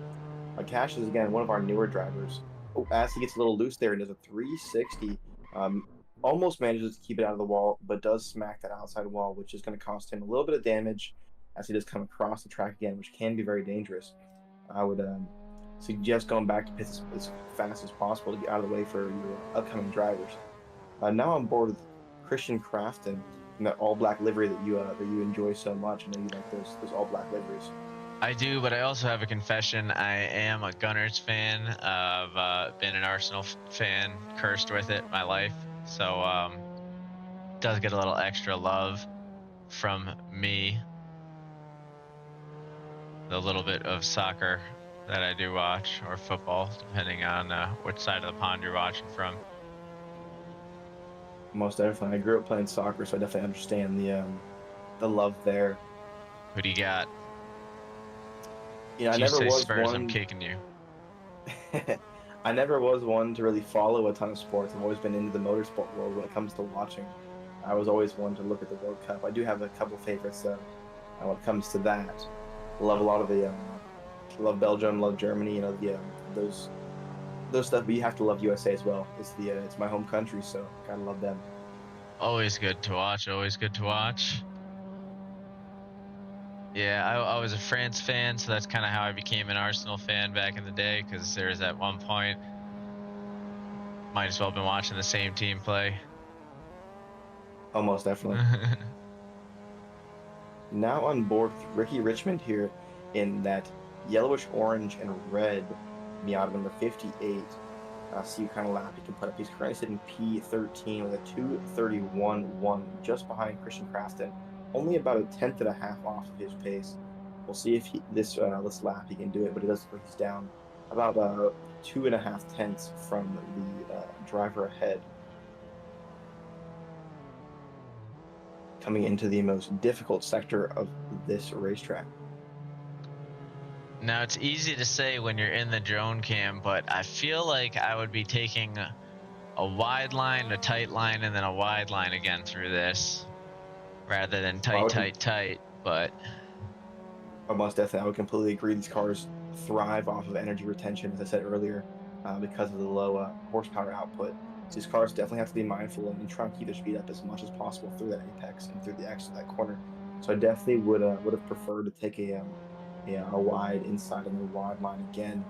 Cash is again one of our newer drivers. Oh, as he gets a little loose there and does a 360, almost manages to keep it out of the wall, but does smack that outside wall, which is going to cost him a little bit of damage as he does come across the track again, which can be very dangerous. I would suggest going back to pits as fast as possible to get out of the way for your upcoming drivers. Now on board with Christian Crafton in that all black livery that you enjoy so much. I know you like those all black liveries. I do, but I also have a confession. I am a Gunners fan. I've been an Arsenal fan, cursed with it my life. So does get a little extra love from me. The little bit of soccer that I do watch, or football, depending on which side of the pond you're watching from. Most definitely. I grew up playing soccer, so I definitely understand the love there. Who do you got? You know, I If you never say was Spurs, I'm one. kicking you. I never was one to really follow a ton of sports. I've always been into the motorsport world when it comes to watching. I was always one to look at the World Cup. I do have a couple favorites though. When it comes to that, love a lot of the love Belgium, love Germany. You know, those stuff. But you have to love USA as well. It's my home country, so gotta love them. Always good to watch. Always good to watch. Yeah, I was a France fan, so that's kind of how I became an Arsenal fan back in the day, because there was at one point, might as well have been watching the same team play. Almost definitely. Now on board with Ricky Richmond here in that yellowish orange and red Miata number 58. See what kind of lap he can put up. He's currently sitting P13 with a 2:31.1, just behind Christian Crafton, only about a tenth and a half off of his pace. We'll see if this lap he can do it, but it does look like he's down about 2.5 tenths from the driver ahead. Coming into the most difficult sector of this racetrack. Now, it's easy to say when you're in the drone cam, but I feel like I would be taking a wide line, a tight line, and then a wide line again through this, rather than tight, but... Most definitely, I would completely agree. These cars thrive off of energy retention, as I said earlier, because of the low horsepower output. So these cars definitely have to be mindful and try and keep their speed up as much as possible through that apex and through the exit of that corner. So I definitely would have preferred to take a wide inside and a wide line again.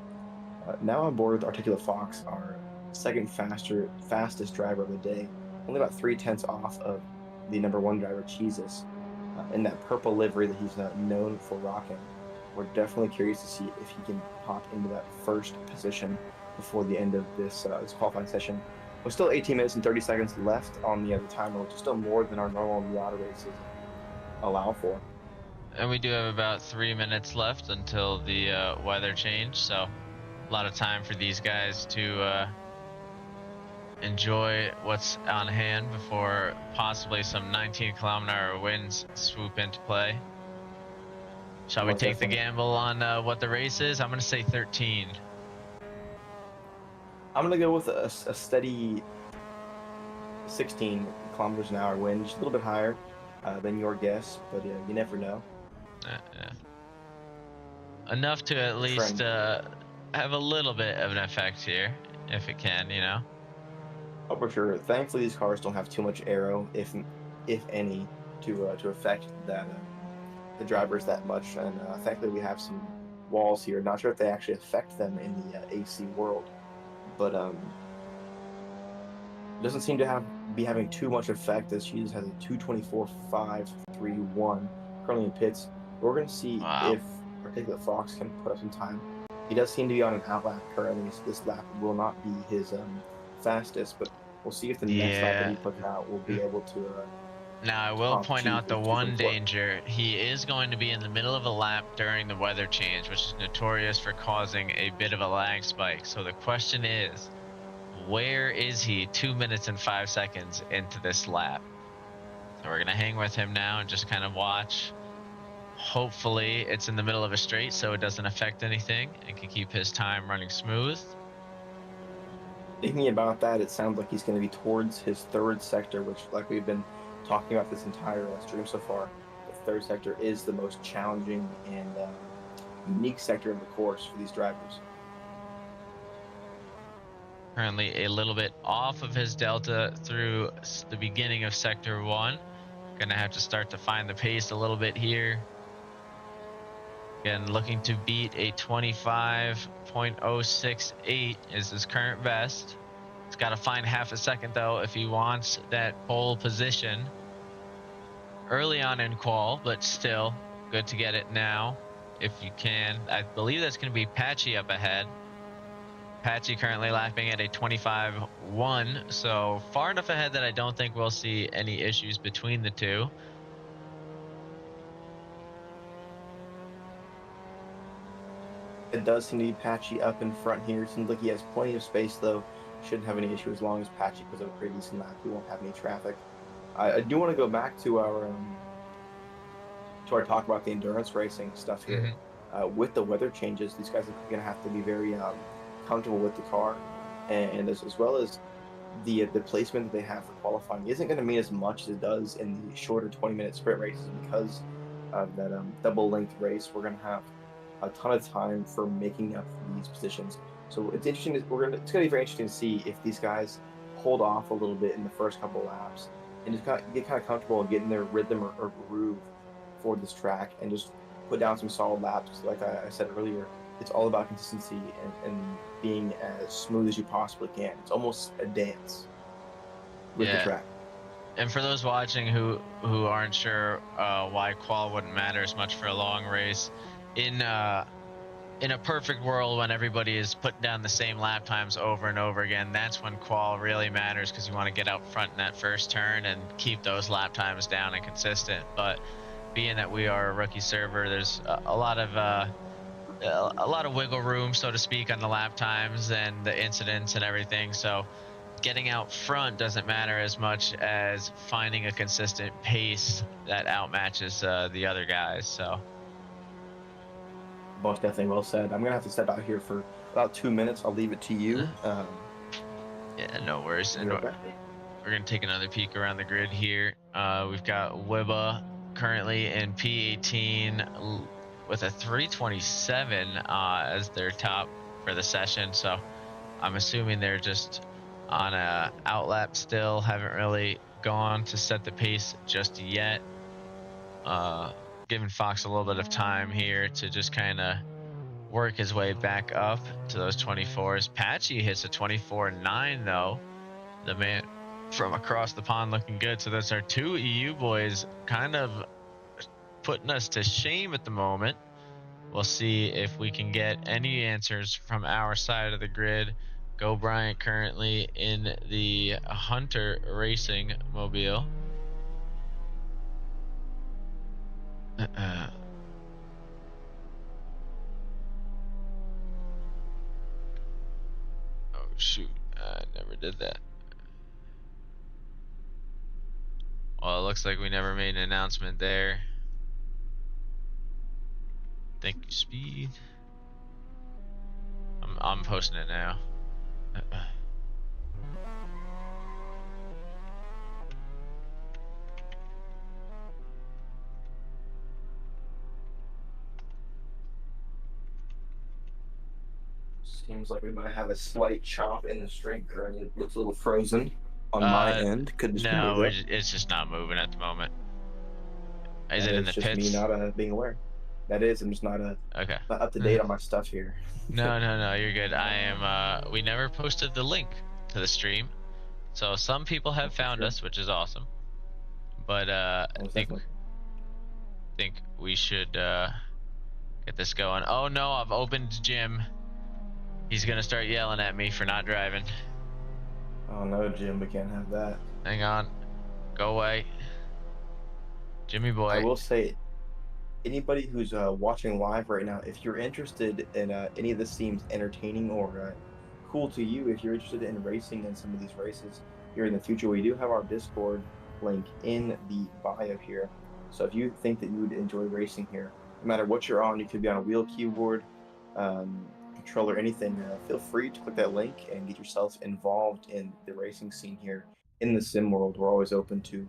Now on board with Articulate Fox, our second fastest driver of the day, only about 3 tenths off of the number one driver, Jesus, in that purple livery that he's known for rocking. We're definitely curious to see if he can pop into that first position before the end of this qualifying session. With still 18 minutes and 30 seconds left on the timer, which is still more than our normal Miata races allow for. And we do have about 3 minutes left until the weather change, so a lot of time for these guys to enjoy what's on hand before possibly some 19-kilometer-hour winds swoop into play. Shall we take the gamble on what the race is? I'm going to say 13. I'm going to go with a steady 16 kilometers an hour wind, just a little bit higher than your guess, but you never know. Enough to at least have a little bit of an effect here, if it can, you know. Oh, for sure. Thankfully, these cars don't have too much aero, if any, to affect that the drivers that much. And thankfully, we have some walls here. Not sure if they actually affect them in the AC world, but doesn't seem to be having too much effect, as Jesus has a 2:24.531 currently in pits. We're going to see if Articulate Fox can put up some time. He does seem to be on an outlap currently, so this lap will not be his fastest, but we'll see if the next lap that he puts out will be able to. Now, I will point out the one danger. He is going to be in the middle of a lap during the weather change, which is notorious for causing a bit of a lag spike. So the question is, where is he 2 minutes and 5 seconds into this lap? So we're going to hang with him now and just kind of watch. Hopefully it's in the middle of a straight so it doesn't affect anything and can keep his time running smooth. Thinking about that, it sounds like he's going to be towards his third sector, which, like we've been talking about this entire stream so far, the third sector is the most challenging and unique sector of the course for these drivers. Currently a little bit off of his delta through the beginning of sector 1. Gonna have to start to find the pace a little bit here. Again, looking to beat a 25.068 is his current best. He's got to find half a second though if he wants that pole position early on in qual, but still good to get it now if you can. I believe that's going to be Patchy up ahead. Patchy currently lapping at a 25.1, so far enough ahead that I don't think we'll see any issues between the two. It does seem to be Patchy up in front here. Seems like he has plenty of space, though. Shouldn't have any issue as long as Patchy puts up a pretty decent lap. We won't have any traffic. I do want to go back to our talk about the endurance racing stuff here. With the weather changes, these guys are going to have to be very comfortable with the car, and as well as the placement that they have for qualifying isn't going to mean as much as it does in the shorter 20-minute sprint races because of that double length race. We're going to have a ton of time for making up these positions. So it's interesting. It's going to be very interesting to see if these guys hold off a little bit in the first couple of laps and just get kind of comfortable and get in their rhythm or groove for this track and just put down some solid laps. Like I said earlier, it's all about consistency and being as smooth as you possibly can. It's almost a dance with the track. And for those watching who aren't sure why qual wouldn't matter as much for a long race, in a perfect world when everybody is putting down the same lap times over and over again, that's when qual really matters because you want to get out front in that first turn and keep those lap times down and consistent. But being that we are a rookie server, there's a lot of wiggle room, so to speak, on the lap times and the incidents and everything. So getting out front doesn't matter as much as finding a consistent pace that outmatches the other guys. So most definitely well said. I'm gonna have to step out here for about 2 minutes. I'll leave it to you. Yeah, no worries. And we're gonna take another peek around the grid here. We've got Wibba currently in P18 with a 327 as their top for the session. So I'm assuming they're just on a outlap still, haven't really gone to set the pace just yet. Giving Fox a little bit of time here to just kind of work his way back up to those 24s. Patchy hits a 24.9 though. The man from across the pond looking good. So that's our two EU boys kind of putting us to shame at the moment. We'll see if we can get any answers from our side of the grid. Go Bryant currently in the Hunter Racing Mobile. Oh shoot, I never did that. Well, it looks like we never made an announcement there. Thank you, Speed. I'm posting it now. Seems like we might have a slight chop in the stream currently. It looks a little frozen on my end. Could just no, it's just not moving at the moment. Is it in the just pits? Me not being aware. That is, I'm just not okay. Not up to date on my stuff here. No, you're good. I am. We never posted the link to the stream, so some people have found us, which is awesome. But I think we should get this going. Oh no, I've opened Jim. He's gonna start yelling at me for not driving. Oh no, Jim, we can't have that. Hang on. Go away. Jimmy boy. I will say, anybody who's watching live right now, if you're interested in any of this seems entertaining or cool to you, if you're interested in racing in some of these races here in the future, we do have our Discord link in the bio here. So if you think that you would enjoy racing here, no matter what you're on, you could be on a wheel, keyboard, controller, anything. Feel free to click that link and get yourself involved in the racing scene here in the sim world. We're always open to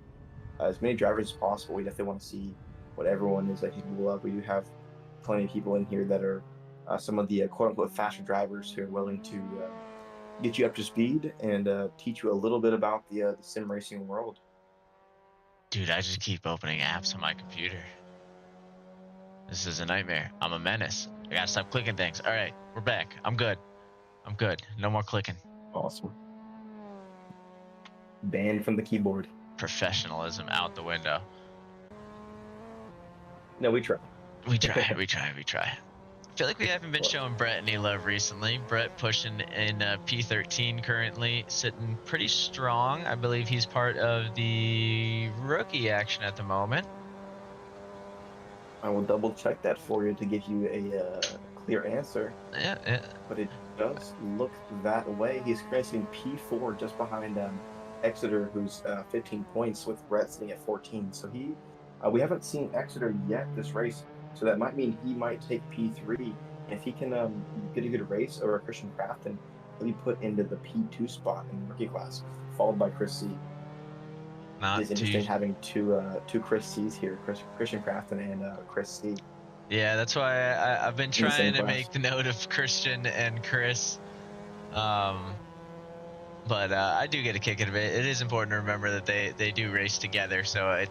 as many drivers as possible. We definitely want to see what everyone is capable of. We do have plenty of people in here that are some of the quote unquote faster drivers who are willing to get you up to speed and teach you a little bit about the sim racing world. Dude, I just keep opening apps on my computer. This is a nightmare. I'm a menace. I gotta stop clicking things. All right, we're back. I'm good. I'm good. No more clicking. Awesome. Banned from the keyboard. Professionalism out the window. No, we try. We try. I feel like we haven't been showing Brett any love recently. Brett pushing in P13 currently, sitting pretty strong. I believe he's part of the rookie action at the moment. I will double check that for you to give you a clear answer. Yeah. But it does look that way. He's crashing P4 just behind Exeter, who's 15 points, with Brett sitting at 14. So we haven't seen Exeter yet this race. So that might mean he might take P3. If he can get a good race over Christian Crafton, he'll be put into the P2 spot in the rookie class, followed by Chris C. It's interesting having two Chris C's here, Christian Crafton and Chris C. Yeah, that's why I've been trying to make the note of Christian and Chris. But I do get a kick out of it. It is important to remember that they do race together, so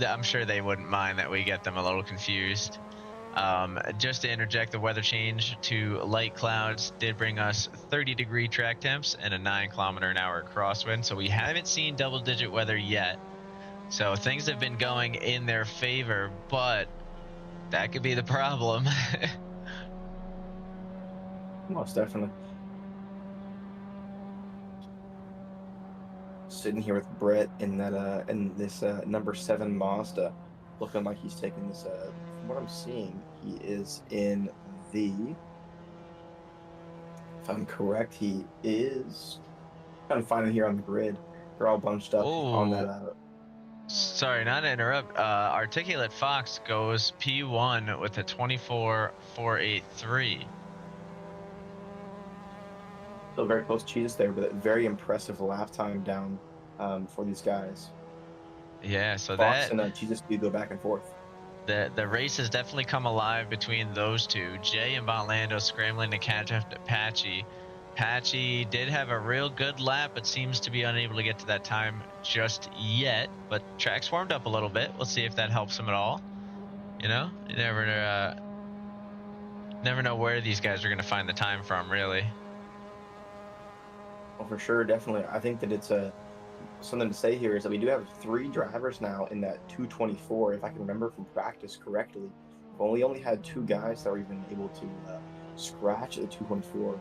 I'm sure they wouldn't mind that we get them a little confused. Just to interject, the weather change to light clouds did bring us 30-degree track temps and a 9-kilometer-an-hour crosswind, so we haven't seen double-digit weather yet. So things have been going in their favor, but that could be the problem. Most definitely. Sitting here with Brett in that in this number 7 Mazda, looking like he's taking this. From what I'm seeing, he is in the. If I'm correct, he is. Kind of finding here on the grid. They're all bunched up on that. Sorry, not to interrupt. Articulate Fox goes P1 with a 24.483. Still very close cheese there, but a very impressive lap time down for these guys. Yeah, so Fox that and Jesus do go back and forth. The race has definitely come alive between those two. Jay and Bonlando scrambling to catch up to Patchy. Patchy did have a real good lap, but seems to be unable to get to that time just yet. But track's warmed up a little bit. We'll see if that helps him at all. You know, you never know where these guys are going to find the time from, really. Well, for sure, definitely. I think that it's something to say here is that we do have 3 drivers now in that 224. If I can remember from practice correctly, we've only had 2 guys that were even able to scratch the 224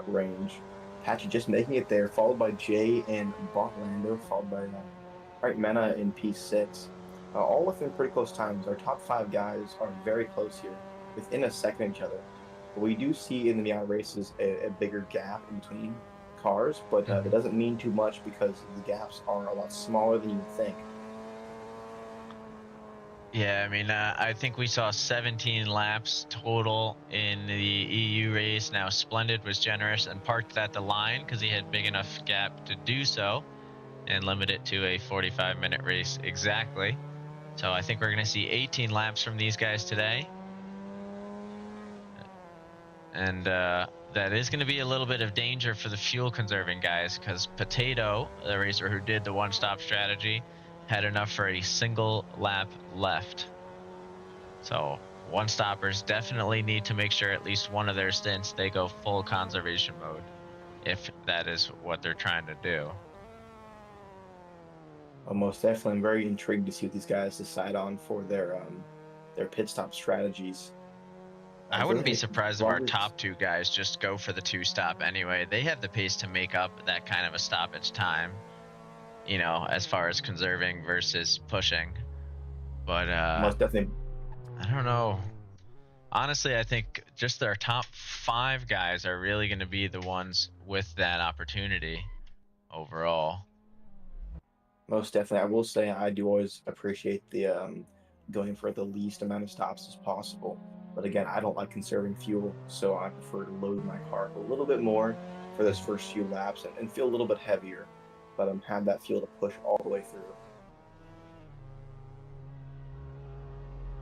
range. Patchy just making it there, followed by Jay and Bonlando, followed by Mena in P6. All within pretty close times. Our top 5 guys are very close here, within a second of each other. But we do see in the Miata races a bigger gap in between cars, but it doesn't mean too much because the gaps are a lot smaller than you would think. Yeah, I mean, I think we saw 17 laps total in the EU race. Now, Splendid was generous and parked at the line because he had big enough gap to do so and limit it to a 45-minute race exactly. So I think we're going to see 18 laps from these guys today. And that is going to be a little bit of danger for the fuel-conserving guys because Potato, the racer who did the one-stop strategy, had enough for a single lap left. So one-stoppers definitely need to make sure at least one of their stints they go full conservation mode, if that is what they're trying to do. Well, most definitely, I'm very intrigued to see what these guys decide on for their pit stop strategies. I wouldn't be surprised if our top 2 guys just go for the 2-stop anyway. They have the pace to make up that kind of a stoppage time, you know, as far as conserving versus pushing. But most definitely, I don't know. Honestly, I think just our top 5 guys are really going to be the ones with that opportunity overall. Most definitely. I will say I do always appreciate the going for the least amount of stops as possible. But again, I don't like conserving fuel, so I prefer to load my car up a little bit more for those first few laps and feel a little bit heavier, but have that fuel to push all the way through.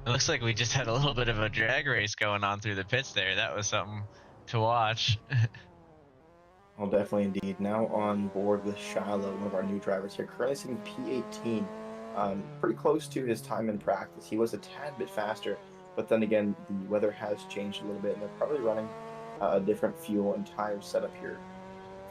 It looks like we just had a little bit of a drag race going on through the pits there. That was something to watch. Oh, definitely indeed. Now on board with Shiloh, one of our new drivers here, currently sitting P18, pretty close to his time in practice. He was a tad bit faster, but then again, the weather has changed a little bit, and they're probably running a different fuel and tire setup here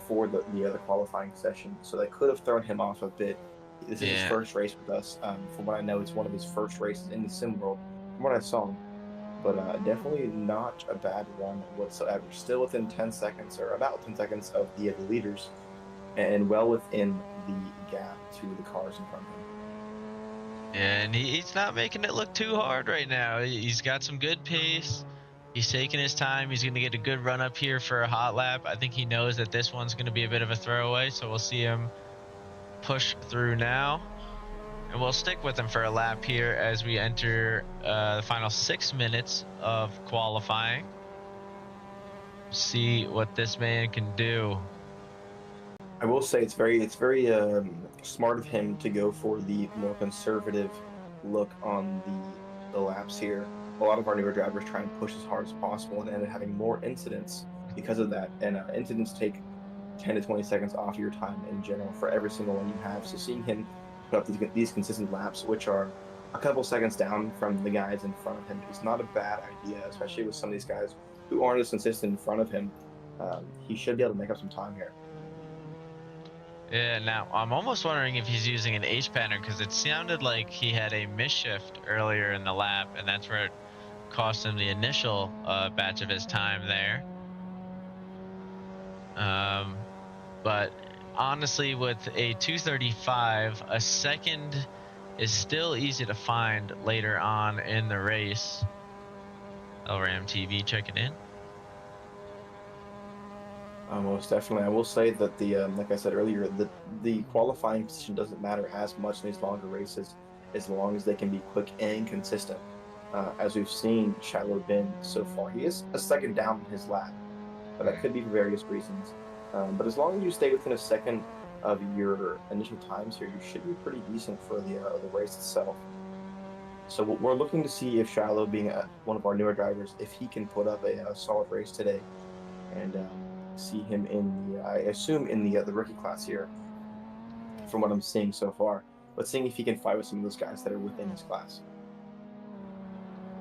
for the other qualifying session. So they could have thrown him off a bit. This is his Yeah. first race with us. From what I know, it's one of his first races in the sim world, from what I saw. But definitely not a bad run whatsoever. Still within 10 seconds, or about 10 seconds, of the leaders, and well within the gap to the cars in front of him. And he's not making it look too hard right now. He's got some good pace. He's taking his time. He's going to get a good run up here for a hot lap. I think he knows that this one's going to be a bit of a throwaway, so we'll see him push through now. And we'll stick with him for a lap here as we enter the final 6 minutes of qualifying. See what this man can do. I will say it's very smart of him to go for the more conservative look on the laps here. A lot of our newer drivers try and push as hard as possible and end up having more incidents because of that. And incidents take 10 to 20 seconds off your time in general for every single one you have. So seeing him put up these consistent laps, which are a couple seconds down from the guys in front of him, is not a bad idea, especially with some of these guys who aren't as consistent in front of him. He should be able to make up some time here. Yeah, now I'm almost wondering if he's using an H pattern, because it sounded like he had a misshift earlier in the lap, and that's where it cost him the initial batch of his time there. But honestly, with a 2:35, a second is still easy to find later on in the race. LRAM TV checking in. Most definitely. I will say that like I said earlier, the qualifying position doesn't matter as much in these longer races, as long as they can be quick and consistent. As we've seen Shiloh been so far, he is a second down in his lap, but that could be for various reasons. But as long as you stay within a second of your initial times here, you should be pretty decent for the race itself. So we're looking to see if Shiloh, being one of our newer drivers, if he can put up a solid race today, and see him in the, I assume, in the rookie class here, from what I'm seeing so far. But seeing if he can fight with some of those guys that are within his class.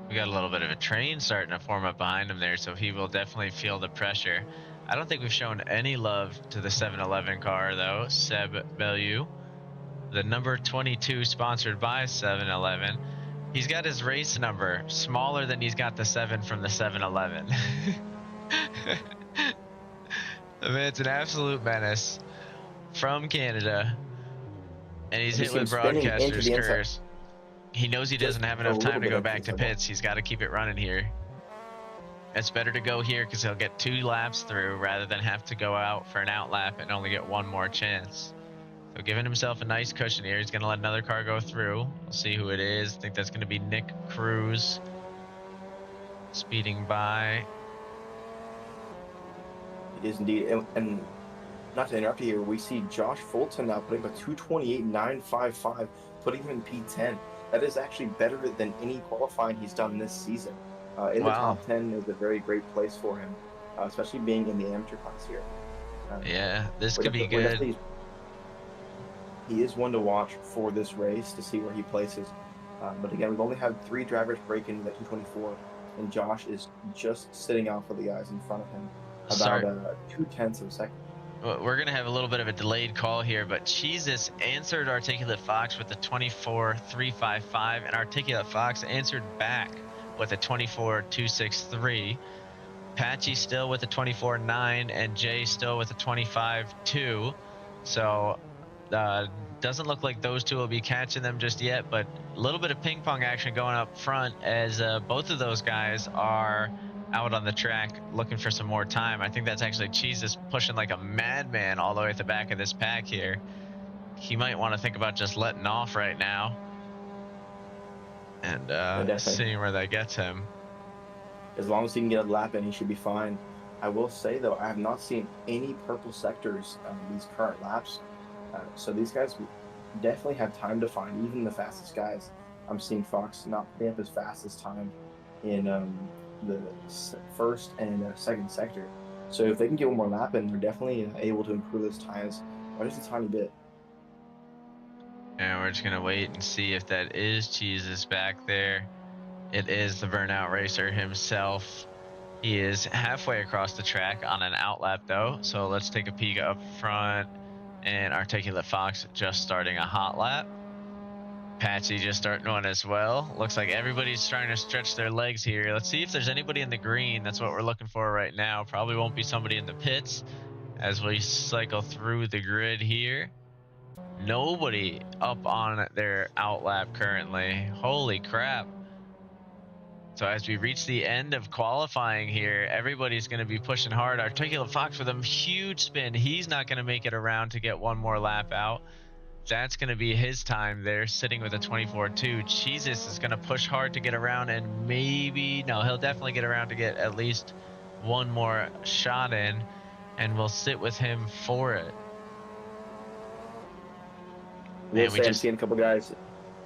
We got a little bit of a train starting to form up behind him there, so he will definitely feel the pressure. I don't think we've shown any love to the 7-Eleven car, though. Seb Bellew, the number 22, sponsored by 7-Eleven. He's got his race number smaller than he's got the 7 from the 7-Eleven. The man's an absolute menace from Canada, and he's hit with broadcaster's curse. He knows he doesn't have enough time to go back to pits. He's got to keep it running here. It's better to go here because he'll get 2 laps through rather than have to go out for an out lap and only get 1 more chance. So giving himself a nice cushion here. He's going to let another car go through. We'll see who it is. I think that's going to be Nick Cruz speeding by. It is indeed. And not to interrupt you here, we see Josh Fulton now putting up a 2:28.955, putting him in P10. That is actually better than any qualifying he's done this season. In the top 10 is a very great place for him, especially being in the amateur class here. Yeah, this could be good. He is one to watch for this race to see where he places. But again, we've only had 3 drivers break into the 224, and Josh is just sitting out for the guys in front of him about 0.2 of a second. We're going to have a little bit of a delayed call here, but Jesus answered Articulate Fox with a 24.355, and Articulate Fox answered back with a 24.263. Patchy still with a 24.9, and Jay still with a 25.2. So doesn't look like those two will be catching them just yet, but a little bit of ping pong action going up front as both of those guys are out on the track looking for some more time. I think that's actually Jesus pushing like a madman all the way at the back of this pack here. he might want to think about just letting off right now and Yeah, definitely. seeing where that gets him. As long as he can get a lap in, he should be fine. I will say though, I have not seen any purple sectors these current laps. So these guys definitely have time to find even the fastest guys. I'm seeing Fox not putting up his fastest time in the first and second sector. So if they can get one more lap in, they're definitely able to improve those times by just a tiny bit. And we're just gonna wait and see if that is Jesus back there. It is the burnout racer himself. He is halfway across the track on an outlap though. So let's take a peek up front. And Articulate Fox just starting a hot lap. Patsy just starting one as well. Looks like everybody's trying to stretch their legs here. Let's see if there's anybody in the green. That's what we're looking for right now. Probably won't be somebody in the pits as we cycle through the grid here. Nobody up on their outlap currently. Holy crap. So as we reach the end of qualifying here, everybody's going to be pushing hard. Articulate Fox with a huge spin. He's not going to make it around to get one more lap out. That's going to be his time there, sitting with a 24.2. Jesus is going to push hard to get around and maybe, no, he'll definitely get around to get at least one more shot in, and we'll sit with him for it. We'll say I'm seeing a couple guys.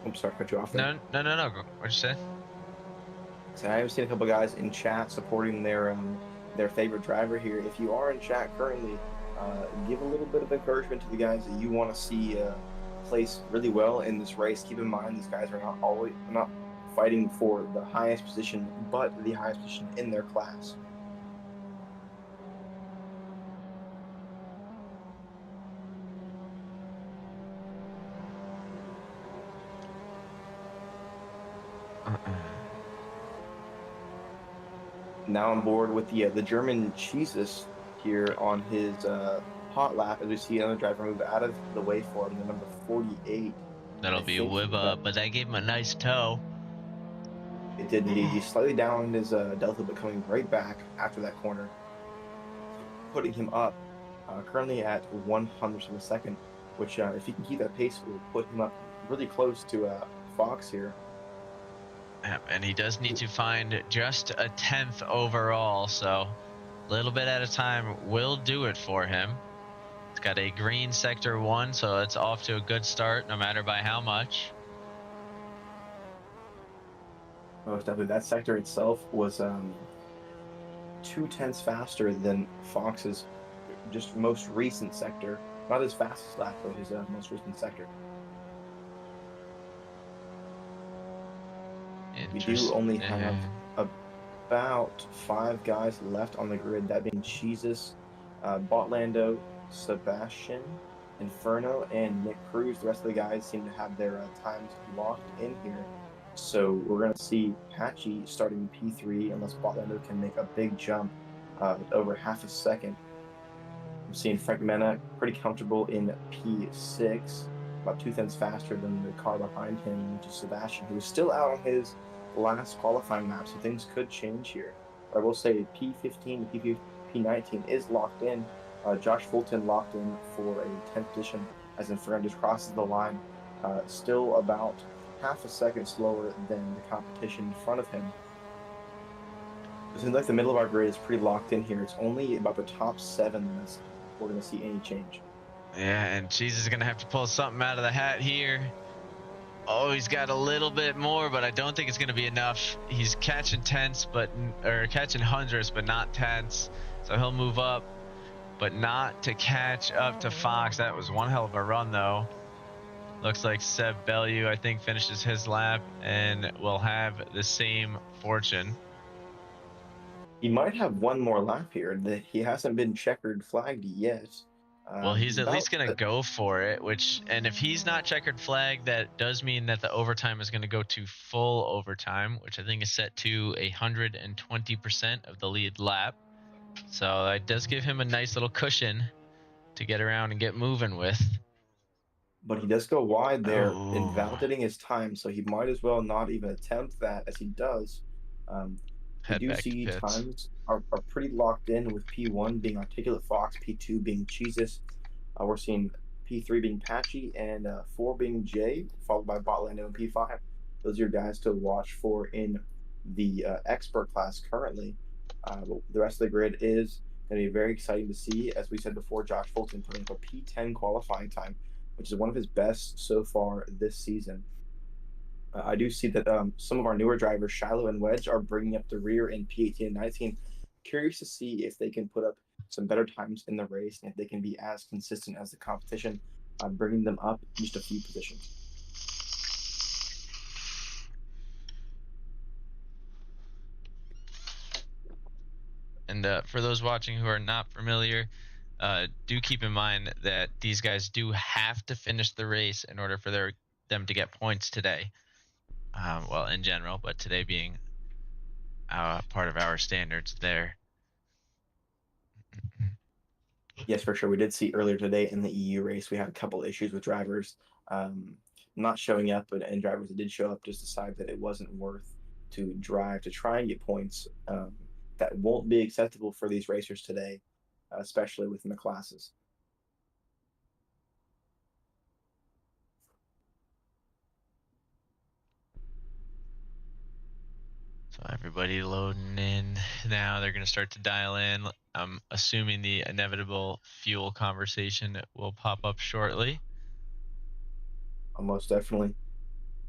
I'm sorry, cut you off there. No. What'd you say? So I have seen a couple guys in chat supporting their favorite driver here. If you are in chat currently, give a little bit of encouragement to the guys that you want to see place really well in this race. Keep in mind these guys are not fighting for the highest position, but the highest position in their class. Now on board with the German Jesus here on his hot lap as we see another driver move out of the way for him, the number 48. That'll be Wibba, but that gave him a nice toe. It did indeed. He's slightly down in his delta, but coming right back after that corner, putting him up currently at 100ths of a second, which if he can keep that pace, will put him up really close to Fox here. And he does need to find just a 10th overall, so a little bit at a time will do it for him. It's got a green sector 1, so it's off to a good start, no matter by how much. Most definitely. That sector itself was 0.2 faster than Fox's just most recent sector. Not his fastest lap, but his most recent sector. We do only have about 5 guys left on the grid, that being Jesus, Botlando, Sebastian, Inferno, and Nick Cruz. The rest of the guys seem to have their times locked in here. So we're going to see Patchy starting P3 unless Botlando can make a big jump over half a second. I'm seeing Frank Mena pretty comfortable in P6, about 2 tenths faster than the car behind him, which is Sebastian, who is still out on his last qualifying lap, so things could change here. But I will say P15 to P19 is locked in. Josh Fulton locked in for a 10th position as Inferno just crosses the line, still about half a second slower than the competition in front of him. It seems like the middle of our grid is pretty locked in here. It's only about the top 7 that we're going to see any change. Yeah, and Jesus is going to have to pull something out of the hat here. Oh, he's got a little bit more, but I don't think it's going to be enough. He's catching tenths, catching hundredths, but not tenths. So he'll move up, but not to catch up to Fox. That was one hell of a run, though. Looks like Seb Bellew, I think, finishes his lap and will have the same fortune. He might have one more lap here. He hasn't been checkered flagged yet. Well, he's at least going to go for it, and if he's not checkered flag, that does mean that the overtime is going to go to full overtime, which I think is set to 120% of the lead lap. So that does give him a nice little cushion to get around and get moving with. But he does go wide there, invalidating his time, so he might as well not even attempt that as he does. We do see times are pretty locked in, with P1 being Articulate Fox, P2 being Jesus. We're seeing P3 being Patchy, and 4 being Jay, followed by Botlando and P5. Those are your guys to watch for in the expert class currently. But the rest of the grid is going to be very exciting to see. As we said before, Josh Fulton putting up a P10 qualifying time, which is one of his best so far this season. I do see that some of our newer drivers, Shiloh and Wedge, are bringing up the rear in P18 and 19. Curious to see if they can put up some better times in the race and if they can be as consistent as the competition, bringing them up just a few positions. And for those watching who are not familiar, do keep in mind that these guys do have to finish the race in order for them to get points today. Well, in general, but today being part of our standards there. Yes, for sure. We did see earlier today in the EU race, we had a couple issues with drivers not showing up, and drivers that did show up just decided that it wasn't worth to drive to try and get points that won't be acceptable for these racers today, especially within the classes. So everybody loading in now. They're going to start to dial in. I'm assuming the inevitable fuel conversation will pop up shortly. Most definitely.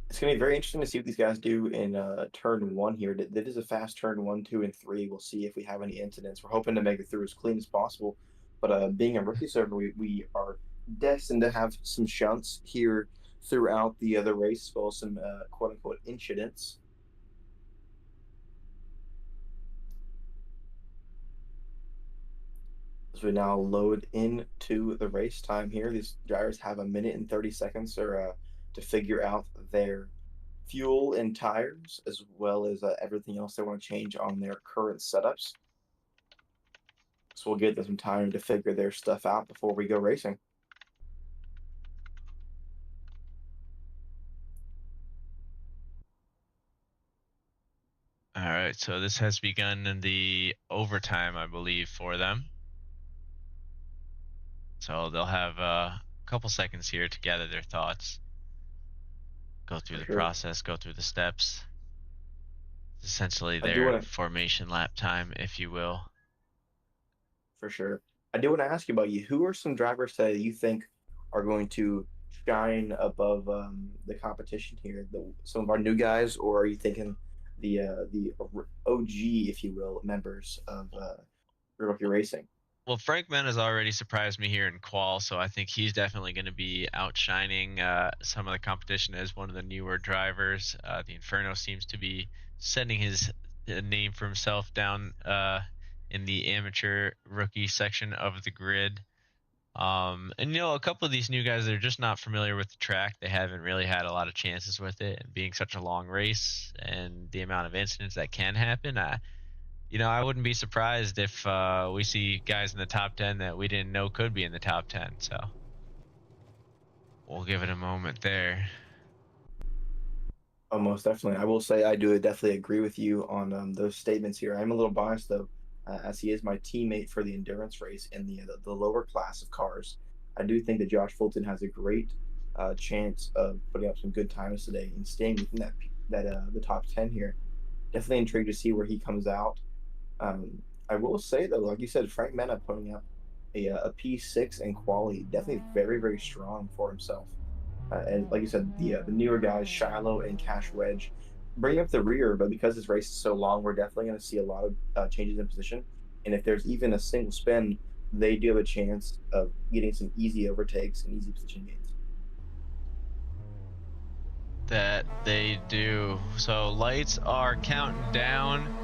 It's going to be very interesting to see what these guys do in turn one here. That is a fast turn 1, 2, and 3. We'll see if we have any incidents. We're hoping to make it through as clean as possible. But being a rookie server, we are destined to have some shunts here throughout the other race, as well as some quote unquote incidents. As we now load into the race time here, these drivers have a minute and 30 seconds to figure out their fuel and tires, as well as everything else they want to change on their current setups. So we'll give them some time to figure their stuff out before we go racing. All right, so this has begun in the overtime, I believe, for them. So they'll have a couple seconds here to gather their thoughts, go through the process, go through the steps. It's essentially their formation lap time, if you will. For sure. I do want to ask you about you. Who are some drivers that you think are going to shine above the competition here? Some of our new guys, or are you thinking the OG, if you will, members of rookie racing? Well, Frank Mann has already surprised me here in qual, so I think he's definitely going to be outshining some of the competition as one of the newer drivers. The Inferno seems to be setting his name for himself down in the amateur rookie section of the grid. And a couple of these new guys, they're just not familiar with the track. They haven't really had a lot of chances with it, and being such a long race and the amount of incidents that can happen, I wouldn't be surprised if we see guys in the top 10 that we didn't know could be in the top 10. So we'll give it a moment there. Oh, most definitely. I will say I do definitely agree with you on those statements here. I'm a little biased though, as he is my teammate for the endurance race in the lower class of cars. I do think that Josh Fulton has a great chance of putting up some good times today and staying within the top 10 here. Definitely intrigued to see where he comes out. I will say though, like you said, Frank Mena putting up a P6 in quality, definitely very, very strong for himself. And like you said, the newer guys, Shiloh and Cash Wedge, bring up the rear, but because this race is so long, we're definitely going to see a lot of changes in position. And if there's even a single spin, they do have a chance of getting some easy overtakes and easy position gains. That they do. So lights are counting down.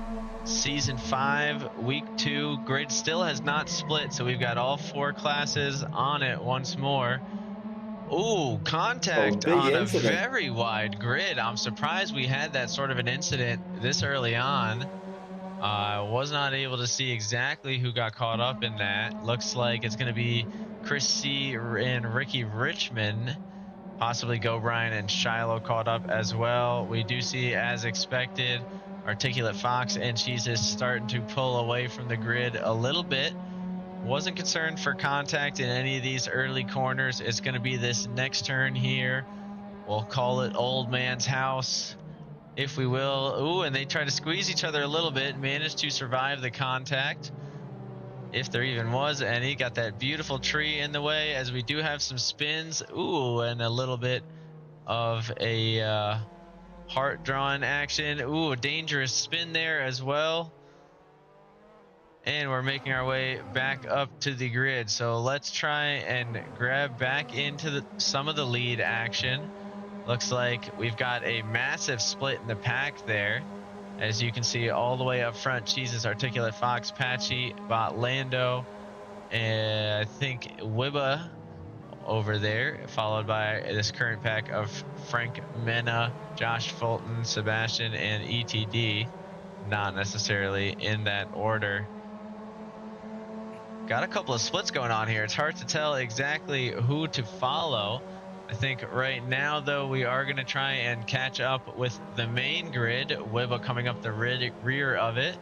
Season 5, week 2, grid still has not split, so we've got all 4 classes on it once more. Ooh, contact on a very wide grid. I'm surprised we had that sort of an incident this early on. I was not able to see exactly who got caught up in that. Looks like it's going to be Chris C. and Ricky Richmond. Possibly Go Brian and Shiloh caught up as well. We do see, as expected, Articulate Fox and Jesus starting to pull away from the grid a little bit. wasn't concerned for contact in any of these early corners. It's going to be this next turn here. We'll call it Old Man's House, if we will. Ooh, and they try to squeeze each other a little bit, managed to survive the contact, if there even was any. Got that beautiful tree in the way, as we do have some spins. Ooh, and a little bit of a heart-drawn action. Ooh, a dangerous spin there as well. And we're making our way back up to the grid. So let's try and grab back into some of the lead action. Looks like we've got a massive split in the pack there. As you can see, all the way up front, Jesus, Articulate Fox, Patchy, Bot Lando, and I think Wibba over there, followed by this current pack of Frank Mena, Josh Fulton, Sebastian, and ETD. Not necessarily in that order. Got a couple of splits going on here. It's hard to tell exactly who to follow. I think right now, though, we are going to try and catch up with the main grid. Wibba coming up the rear of it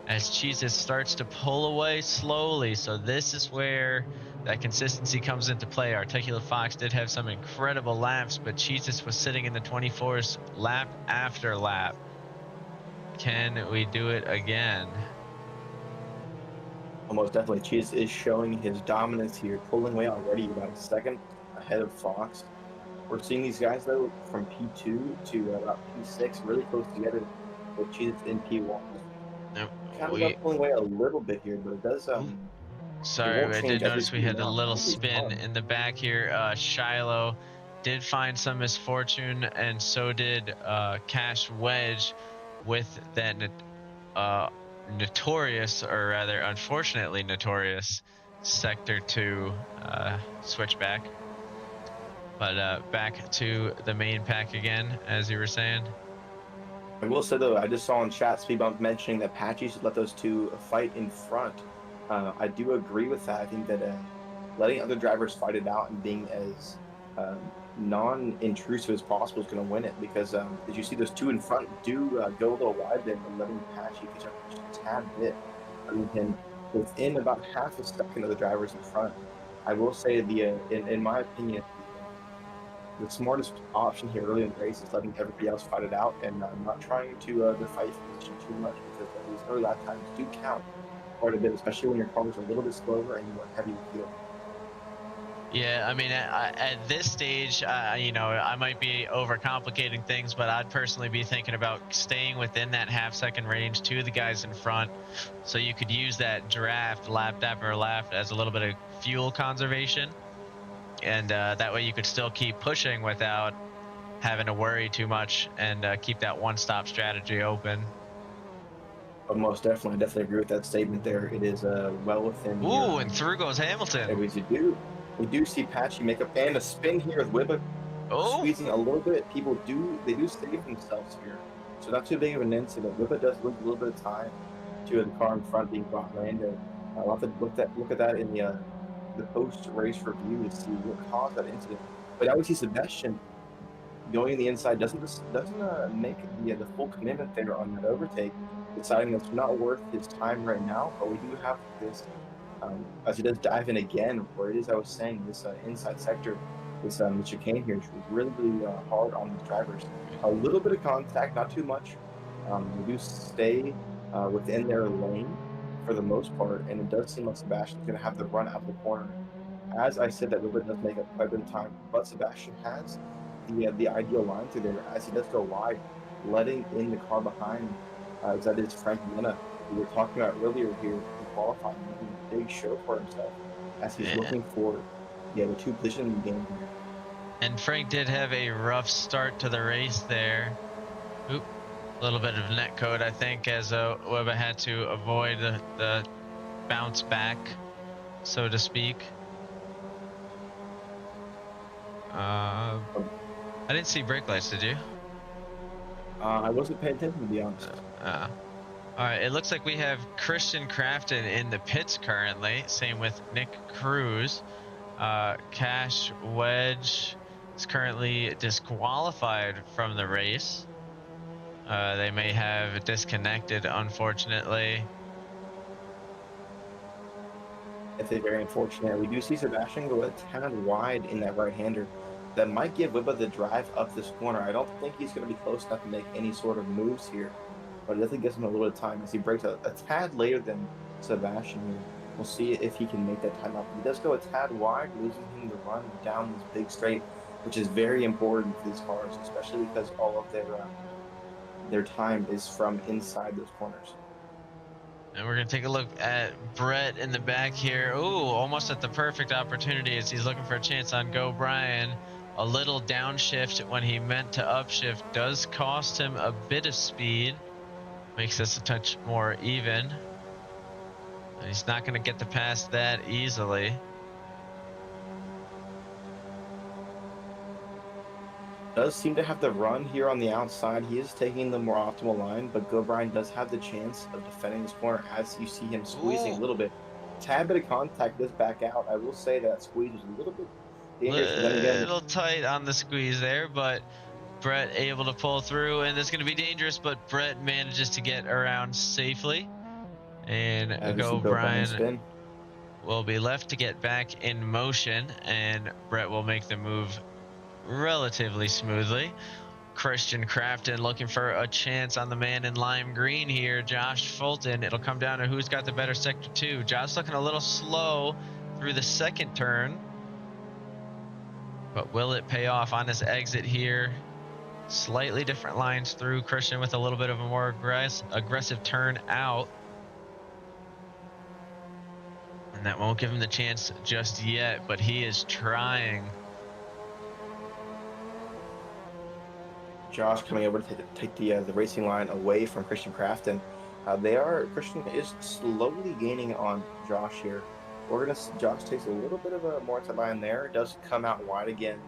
as Cheezus starts to pull away slowly. So this is where that consistency comes into play. Articulate Fox did have some incredible laps, but Cheezus was sitting in the 24s lap after lap. Can we do it again? Almost definitely. Cheese is showing his dominance here, pulling away already about a second ahead of Fox. We're seeing these guys, though, from P2 to about P6, really close together, with Cheese in P1. Kind of pulling away a little bit here, but it does. Sorry, I did notice we had a little Holy spin fuck. in the back here. Shiloh did find some misfortune, and so did Cash Wedge with that notorious, or rather unfortunately notorious, Sector 2 switchback. But back to the main pack again, as you were saying. I will say, though, I just saw in chat Speedbump mentioning that Patchy should let those two fight in front. I do agree with that. I think that letting other drivers fight it out and being as non-intrusive as possible is going to win it, because as you see, those two in front do go a little wide there, but letting Patchy catch up just a tad bit. I mean, within about half a second of the drivers in front. I will say in my opinion, the smartest option here early in the race is letting everybody else fight it out and not trying to fight position too much, because these early lap times do count quite a bit, especially when your car is a little bit slower and you want heavy fuel. Yeah, I mean, at this stage, you know, I might be overcomplicating things, but I'd personally be thinking about staying within that half-second range to the guys in front, so you could use that draft lap after lap as a little bit of fuel conservation, and that way you could still keep pushing without having to worry too much, and keep that one-stop strategy open. But most definitely, I definitely agree with that statement there. It is well within. Ooh, and through goes Hamilton. We do see Patchy make up and a spin here with Wibba squeezing a little bit. People they do save themselves here, so not too big of an incident. Wibba does lose a little bit of time to the car in front being brought Lando. I'll have to look at that in the post-race review to see what caused that incident. But now we see Sebastian going in the inside doesn't make the full commitment there on that overtake, deciding that's not worth his time right now. But we do have this, as he does dive in again, where it is, I was saying, this inside sector, this chicane here is really hard on the drivers. A little bit of contact, not too much. We do stay within their lane for the most part, and it does seem like Sebastian's going to have the run out of the corner. As I said, that Ruben does make up quite a bit of time, but Sebastian has the ideal line through there as he does go wide, letting in the car behind, as that is Frank Mena, who we were talking about earlier here in qualifying, making a big show for himself as he's looking for the two position in the game here. And Frank did have a rough start to the race there. Oop, a little bit of netcode, I think, as Webber had to avoid the bounce back, so to speak. I didn't see brake lights, did you? I wasn't paying attention, to be honest. All right, it looks like we have Christian Crafton in the pits currently. Same with Nick Cruz. Cash Wedge is currently disqualified from the race. They may have disconnected, unfortunately. It's a very unfortunate. We do see Sebastian go a tad wide in that right-hander. That might give Wibba the drive up this corner. I don't think he's going to be close enough to make any sort of moves here, but it definitely gives him a little bit of time as he breaks a tad later than Sebastian here. We'll see if he can make that time up. He does go a tad wide, losing him the run down this big straight, which is very important for these cars, especially because all of their time is from inside those corners. And we're going to take a look at Brett in the back here. Ooh, almost at the perfect opportunity as he's looking for a chance on Go Brian. A little downshift when he meant to upshift does cost him a bit of speed. Makes this a touch more even. And he's not going to get to pass that easily. Does seem to have the run here on the outside. He is taking the more optimal line, but Go Brian does have the chance of defending this corner as you see him squeezing a Ooh, little bit. Tad bit of contact does back out. I will say that squeeze was a little bit dangerous, but then again, little tight on the squeeze there, but Brett able to pull through, and it's going to be dangerous, but Brett manages to get around safely. And as we see Go Go Brian Brian spin. will be left to get back in motion, and Brett will make the move relatively smoothly. Christian Crafton looking for a chance on the man in lime green here, Josh Fulton. It'll come down to who's got the better sector two. Josh looking a little slow through the second turn, but will it pay off on this exit here? Slightly different lines through. Christian with a little bit of a more aggressive turn out. And that won't give him the chance just yet, but he is trying. Josh coming over to take the racing line away from Christian Crafton. Christian is slowly gaining on Josh here. Josh takes a little bit of a more to line there. Does come out wide again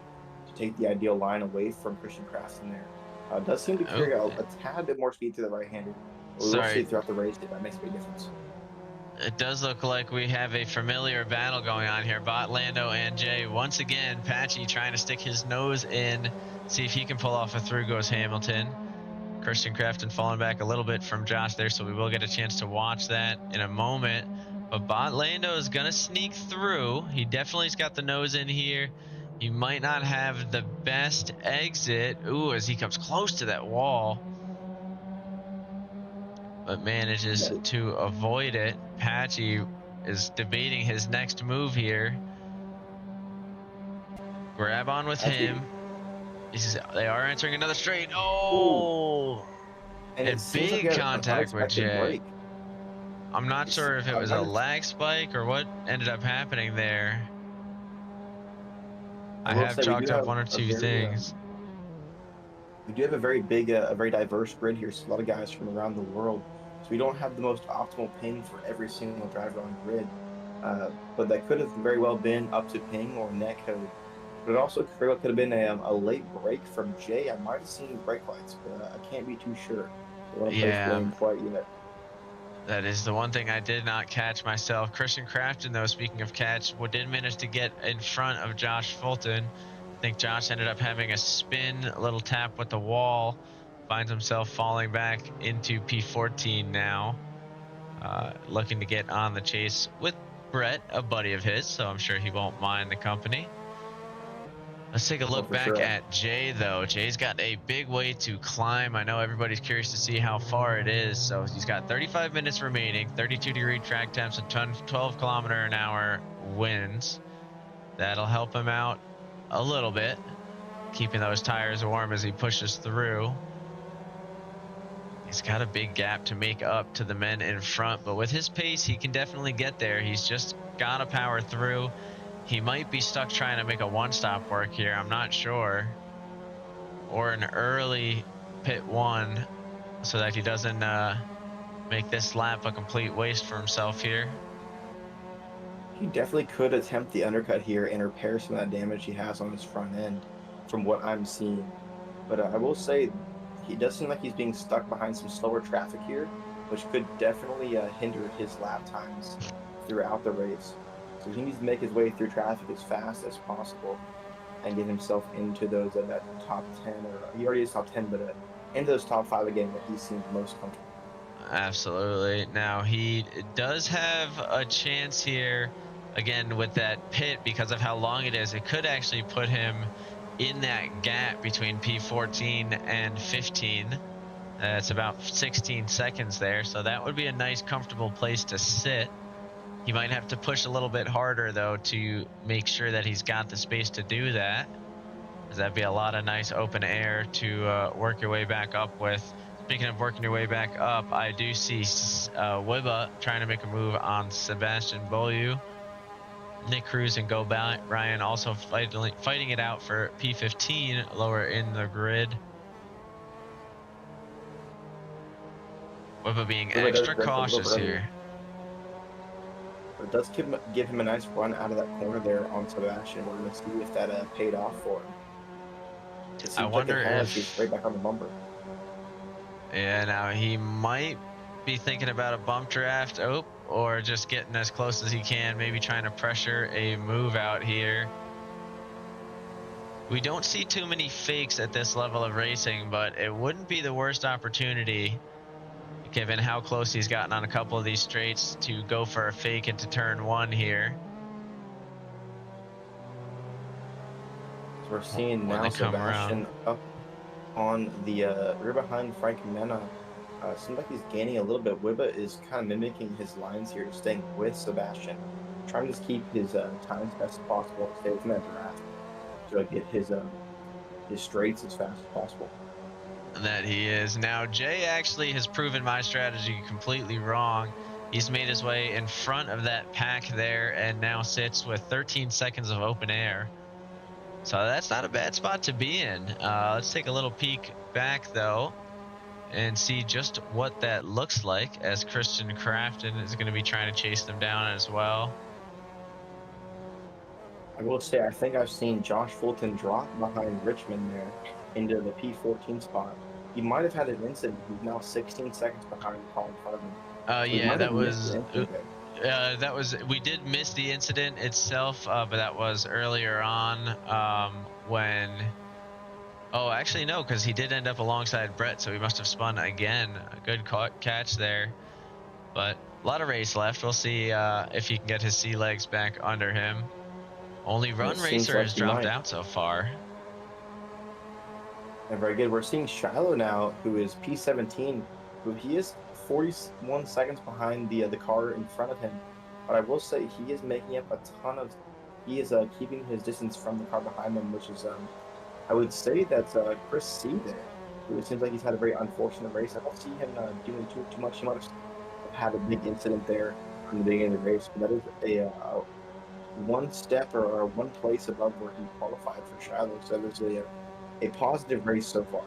to take the ideal line away from Christian Crafton there. Does seem to carry a tad bit more speed to the right-hander. We'll see throughout the race if that makes a big difference. It does look like we have a familiar battle going on here. Bot Lando and Jay. Once again, Patchy trying to stick his nose in, see if he can pull off a through goes Hamilton. Christian Crafton falling back a little bit from Josh there, so we will get a chance to watch that in a moment. But Bot Lando is going to sneak through. He definitely's got the nose in here. He might not have the best exit. Ooh, as he comes close to that wall, but manages to avoid it. Patchy is debating his next move here. Grab on with him. They are entering another straight. Oh! And it seems big like contact with Jay. Break. I'm not sure if it was a lag spike or what ended up happening there. I have chalked up one or two things. We do have a very big, a very diverse grid here. So a lot of guys from around the world. So we don't have the most optimal ping for every single driver on grid. But that could have very well been up to ping or netcode. But it also could have been a late break from Jay. I might have seen brake lights, but I can't be too sure. Yeah. Quite yet. That is the one thing I did not catch myself. Christian Crafton, though, speaking of catch, did manage to get in front of Josh Fulton. I think Josh ended up having a spin, a little tap with the wall. Finds himself falling back into P14 now. Looking to get on the chase with Brett, a buddy of his, so I'm sure he won't mind the company. Let's take a look back at Jay, though. Jay's got a big way to climb. I know everybody's curious to see how far it is. So he's got 35 minutes remaining, 32-degree track temps, and 12-kilometer-an-hour winds. That'll help him out a little bit, keeping those tires warm as he pushes through. He's got a big gap to make up to the men in front, but with his pace, he can definitely get there. He's just got to power through. He might be stuck trying to make a one-stop work here. I'm not sure. Or an early pit one so that he doesn't make this lap a complete waste for himself here. He definitely could attempt the undercut here and repair some of that damage he has on his front end from what I'm seeing. But I will say he does seem like he's being stuck behind some slower traffic here, which could definitely hinder his lap times throughout the race. So he needs to make his way through traffic as fast as possible and get himself into those that top 10, or he already is top 10, but into those top 5 again that he seems most comfortable. Absolutely. Now he does have a chance here again, with that pit, because of how long it is, it could actually put him in that gap between P14 and 15. It's about 16 seconds there, so that would be a nice, comfortable place to sit. He might have to push a little bit harder, though, to make sure that he's got the space to do that, because that'd be a lot of nice open air to work your way back up with. Speaking of working your way back up, I do see Wibba trying to make a move on Sebastian Beaulieu. Nick Cruz and Go Ryan also fighting it out for P15 lower in the grid. Wibba being River does extra break a little cautious early, here. but it does give him a nice run out of that corner there on Sebastian. We're going to see if that paid off for him. It I seems like it wonder has. He's right if, back on the bumper. yeah, now he might be thinking about a bump draft, or just getting as close as he can, maybe trying to pressure a move out here. We don't see too many fakes at this level of racing, but it wouldn't be the worst opportunity, given how close he's gotten on a couple of these straights, to go for a fake into turn one here. So we're seeing When now they come around. Sebastian up on the rear behind Frank Mena. Seems like he's gaining a little bit. Wibba is kind of mimicking his lines here, just staying with Sebastian, trying to just keep his times best as possible and stay within that draft to get his straights as fast as possible. That he is. Now, Jay actually has proven my strategy completely wrong. He's made his way in front of that pack there and now sits with 13 seconds of open air. So that's not a bad spot to be in. Let's take a little peek back, though, and see just what that looks like, as Christian Crafton is going to be trying to chase them down as well. I will say, I think I've seen Josh Fulton drop behind Richmond there into the P14 spot. He might have had an incident. He's now 16 seconds behind the car in front of him. So he Yeah, might have that missed the was incident there. we did miss the incident itself, but that was earlier on, when, oh, actually no, because he did end up alongside Brett, so he must have spun again. A good catch there, but a lot of race left. We'll see if he can get his sea legs back under him. Only And it Run seems Racer like has he dropped might. out so far. And very good. We're seeing Shiloh now, who is P17, who he is 41 seconds behind the car in front of him. But I will say he is making up a ton of. He is keeping his distance from the car behind him, which is I would say that's Chris C there, who it seems like he's had a very unfortunate race. I don't see him doing too much. He might have had a big incident there from the beginning of the race, but that is a one step or one place above where he qualified for Shiloh. So there's a positive race so far.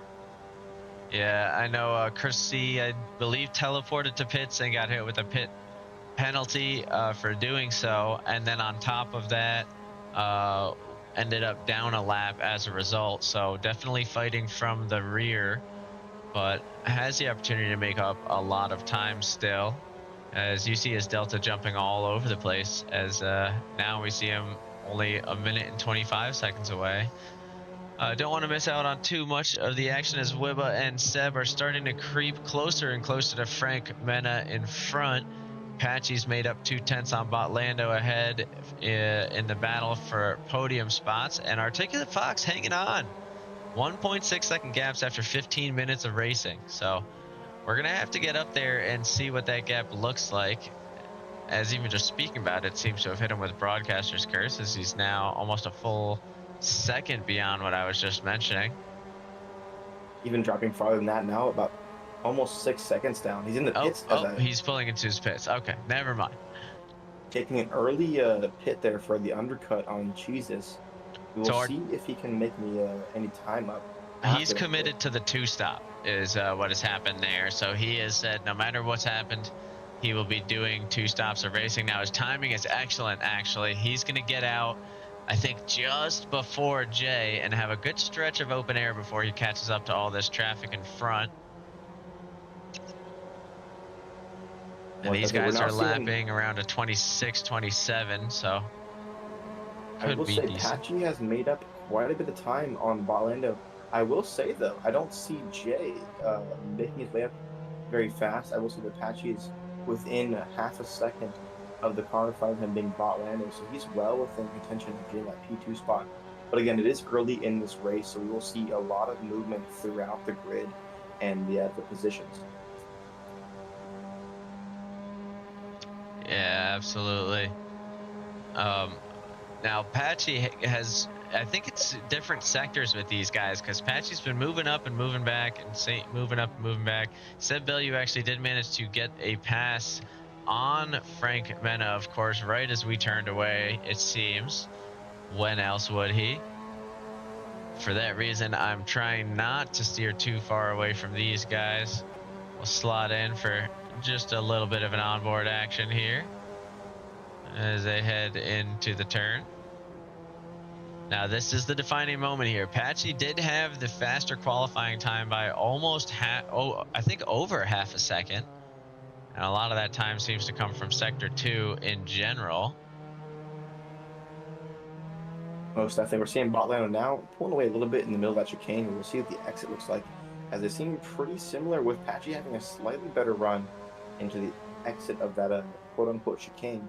Yeah, I know Chris C, I believe, teleported to pits and got hit with a pit penalty for doing so. And then on top of that, uh, ended up down a lap as a result. So definitely fighting from the rear, but has the opportunity to make up a lot of time still. As you see his Delta jumping all over the place, as now we see him only a minute and 25 seconds away. Don't want to miss out on too much of the action, as Wibba and Seb are starting to creep closer and closer to Frank Mena in front. Patchy's made up 2/10 on Botlando ahead in the battle for podium spots, and Articulate Fox hanging on. 1.6 second gaps after 15 minutes of racing. So we're going to have to get up there and see what that gap looks like. As even just speaking about it seems to have hit him with Broadcaster's Curse, as he's now almost a full second beyond what I was just mentioning. Even dropping farther than that now, about almost 6 seconds down. He's in the pits as He's pulling into his pits. Okay, never mind. taking an early pit there for the undercut on Jesus. We will see if he can make me any time up. He's committed to the two-stop is what has happened there. So he has said no matter what's happened, he will be doing 2 stops of racing. Now his timing is excellent, actually. He's going to get out, I think, just before Jay and have a good stretch of open air before he catches up to all this traffic in front. And these guys are lapping around a 26, 27, so I will say Patchy has made up quite a bit of time on Botlando. I will say, though, I don't see Jay making his way up very fast. I will say that Patchy is within half a second of the car in front of him being Lando, so he's well within contention of getting that P2 spot. But again, it is early in this race, so we will see a lot of movement throughout the grid and the positions. Yeah, absolutely. Now Patchy has, I think it's different sectors with these guys, because Patchy's been moving up and moving back and moving up and moving back. Seb Bellew actually did manage to get a pass on Frank Mena, of course, right as we turned away, it seems. When else would he? For that reason, I'm trying not to steer too far away from these guys. We'll slot in for just a little bit of an onboard action here as they head into the turn. Now, this is the defining moment here. Patchy did have the faster qualifying time by almost I think over half a second. And a lot of that time seems to come from Sector 2 in general. Most definitely. We're seeing Lando now pulling away a little bit in the middle of that chicane. We'll see what the exit looks like, as they seem pretty similar, with Patchy having a slightly better run into the exit of that quote-unquote chicane,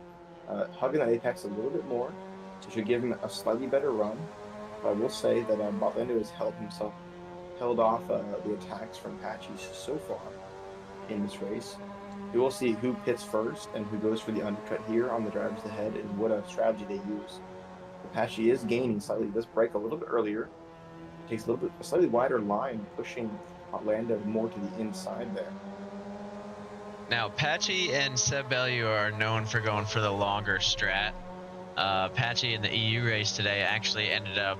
hugging that apex a little bit more, so should give him a slightly better run. But I will say that Lando has held off the attacks from Patchy so far in this race. We will see who pits first and who goes for the undercut here on the drivers ahead, and what a strategy they use. Patchy is gaining slightly. Does break a little bit earlier. Takes a slightly wider line, pushing Lando more to the inside there. Now, Patchy and Seb Bellew are known for going for the longer strat. Patchy in the EU race today actually ended up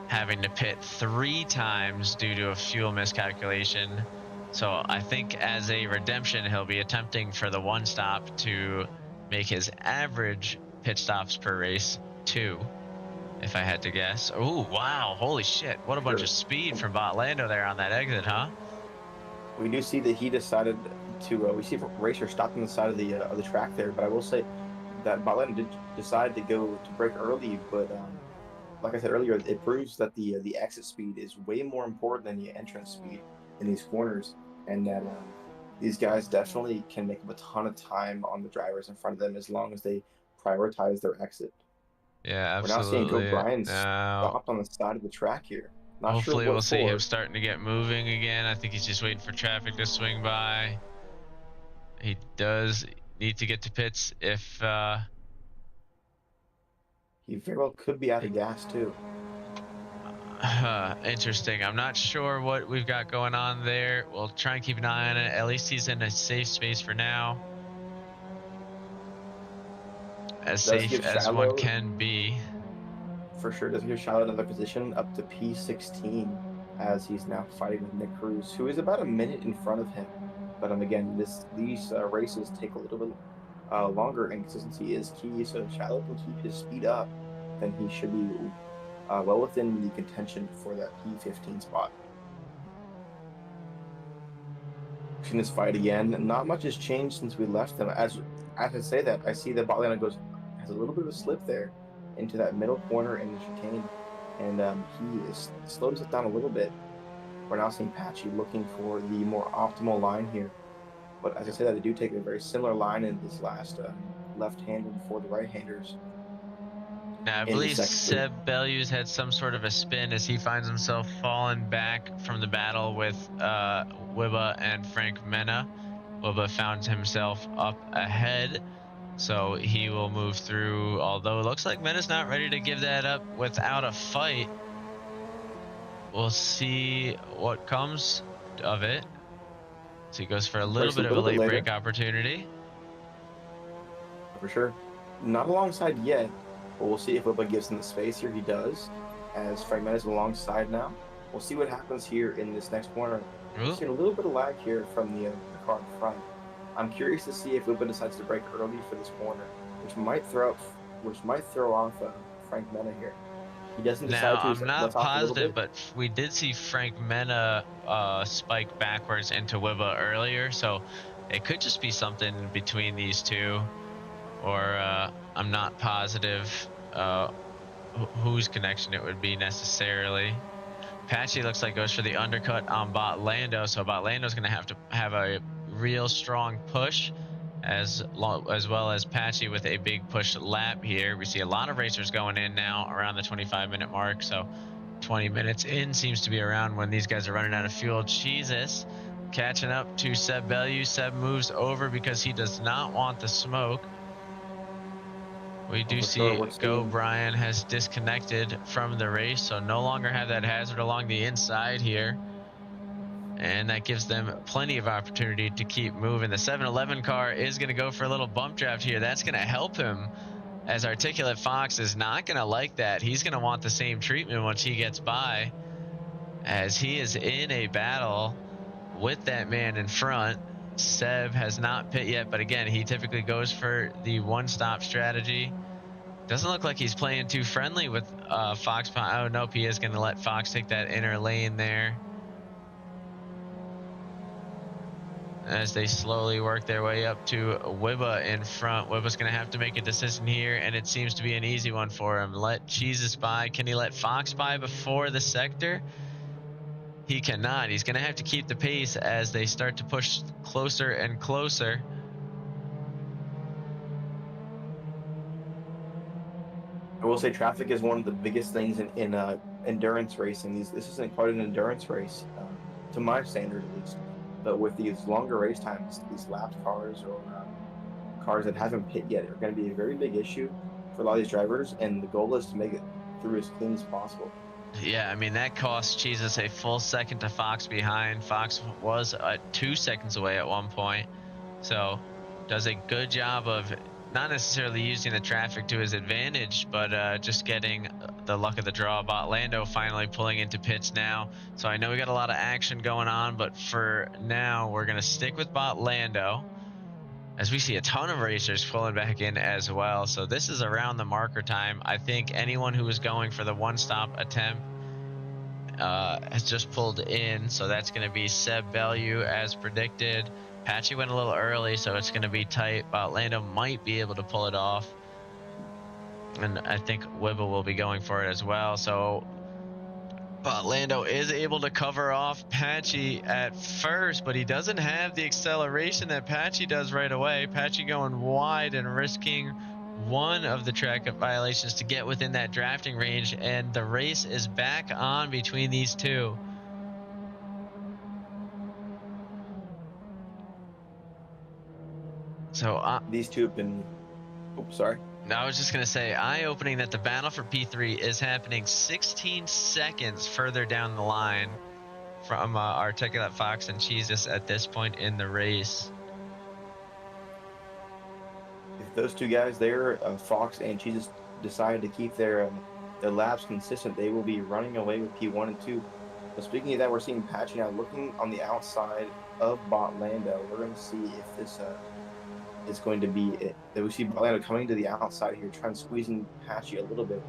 having to pit 3 times due to a fuel miscalculation. So I think as a redemption, he'll be attempting for the 1 stop to make his average pit stops per race 2, if I had to guess. Oh, wow. Holy shit. What a bunch of speed from Lando there on that exit, huh? We do see that he decided to, we see a racer stopped on the side of the track there, but I will say that Lando did decide to brake early, but like I said earlier, it proves that the exit speed is way more important than the entrance speed in these corners, and that these guys definitely can make up a ton of time on the drivers in front of them as long as they prioritize their exit. Yeah, We're now seeing Go absolutely. Brian Now, stopped on the side of the track here. Not sure hopefully what we'll see him for. starting to get moving again. I think he's just waiting for traffic to swing by. He does need to get to pits if He very well could be out of gas too. interesting. I'm not sure what we've got going on there. We'll try and keep an eye on it. At least he's in a safe space for now. As safe as one can be. For sure, does give Shiloh another position up to P16, as he's now fighting with Nick Cruz, who is about a minute in front of him. But again, these races take a little bit longer, and consistency is key. So if Shiloh can keep his speed up, then he should be well within the contention for that P15 spot. In this fight again, not much has changed since we left them. As I say that, I see that Lando has a little bit of a slip there into that middle corner in the chicane, and slows it down a little bit. We're now seeing Patchy looking for the more optimal line here. But as I say that, they do take a very similar line in this last left-hander before the right-handers. Now, I believe Seb Bellew's had some sort of a spin as he finds himself falling back from the battle with Wibba and Frank Mena. Wibba found himself up ahead, so he will move through, although it looks like Mena's not ready to give that up without a fight. We'll see what comes of it. So he goes for a little bit of a late break opportunity. For sure. Not alongside yet, but we'll see if Wibba gives him the space here. He does, as Frank Mena's alongside now. We'll see what happens here in this next corner. We're seeing a little bit of lag here from the car in front. I'm curious to see if Wibba decides to brake early for this corner, which might throw off Frank Mena here. He doesn't decide to. Now, I'm not positive, but we did see Frank Mena spike backwards into Wibba earlier, so it could just be something between these two, or I'm not positive whose connection it would be necessarily. Patchy looks like goes for the undercut on Lando, so Lando's going to have a real strong push as well as Patchy with a big push lap here. We see a lot of racers going in now around the 25-minute mark. So 20 minutes in seems to be around when these guys are running out of fuel. Jesus catching up to Seb Bellew. Seb moves over because he does not want the smoke. We Oh, do for sure. see We're Go seeing Brian has disconnected from the race, so no longer have that hazard along the inside here. And that gives them plenty of opportunity to keep moving. The 7-Eleven car is going to go for a little bump draft here. That's going to help him, as Articulate Fox is not going to like that. He's going to want the same treatment once he gets by, as he is in a battle with that man in front. Seb has not pit yet, but again, he typically goes for the one-stop strategy. Doesn't look like he's playing too friendly with Fox. Oh, nope, he is going to let Fox take that inner lane there, as they slowly work their way up to Wibba in front. Wibba's going to have to make a decision here, and it seems to be an easy one for him. Let Jesus by. Can he let Fox by before the sector? He cannot. He's going to have to keep the pace as they start to push closer and closer. I will say traffic is one of the biggest things in endurance racing. This isn't quite an endurance race, to my standard at least. But with these longer race times, these lapped cars or cars that haven't pit yet are going to be a very big issue for a lot of these drivers. And the goal is to make it through as clean as possible. Yeah, I mean, that cost Jesus a full second to Fox behind. Fox was 2 seconds away at one point. So does a good job of not necessarily using the traffic to his advantage, but just getting the luck of the draw. Lando finally pulling into pits now. So I know we got a lot of action going on, but for now, we're going to stick with Lando, as we see a ton of racers pulling back in as well. So this is around the marker time. I think anyone who was going for the one-stop attempt has just pulled in. So that's going to be Seb Bellew as predicted. Patchy went a little early, so it's going to be tight, but Lando might be able to pull it off. And I think Wibba will be going for it as well. So Lando is able to cover off Patchy at first, but he doesn't have the acceleration that Patchy does right away. Patchy going wide and risking one of the track violations to get within that drafting range, and the race is back on between these two. So These two have been. Oops, sorry. I was just going to say, eye-opening that the battle for P3 is happening 16 seconds further down the line from Articulate Fox and Jesus at this point in the race. If those two guys there, Fox and Jesus, decide to keep their laps consistent, they will be running away with P1 and 2. But speaking of that, we're seeing Patchy now looking on the outside of Lando. We're going to see if this is going to be it. That we see Lando coming to the outside here, trying to squeeze in Patchy a little bit.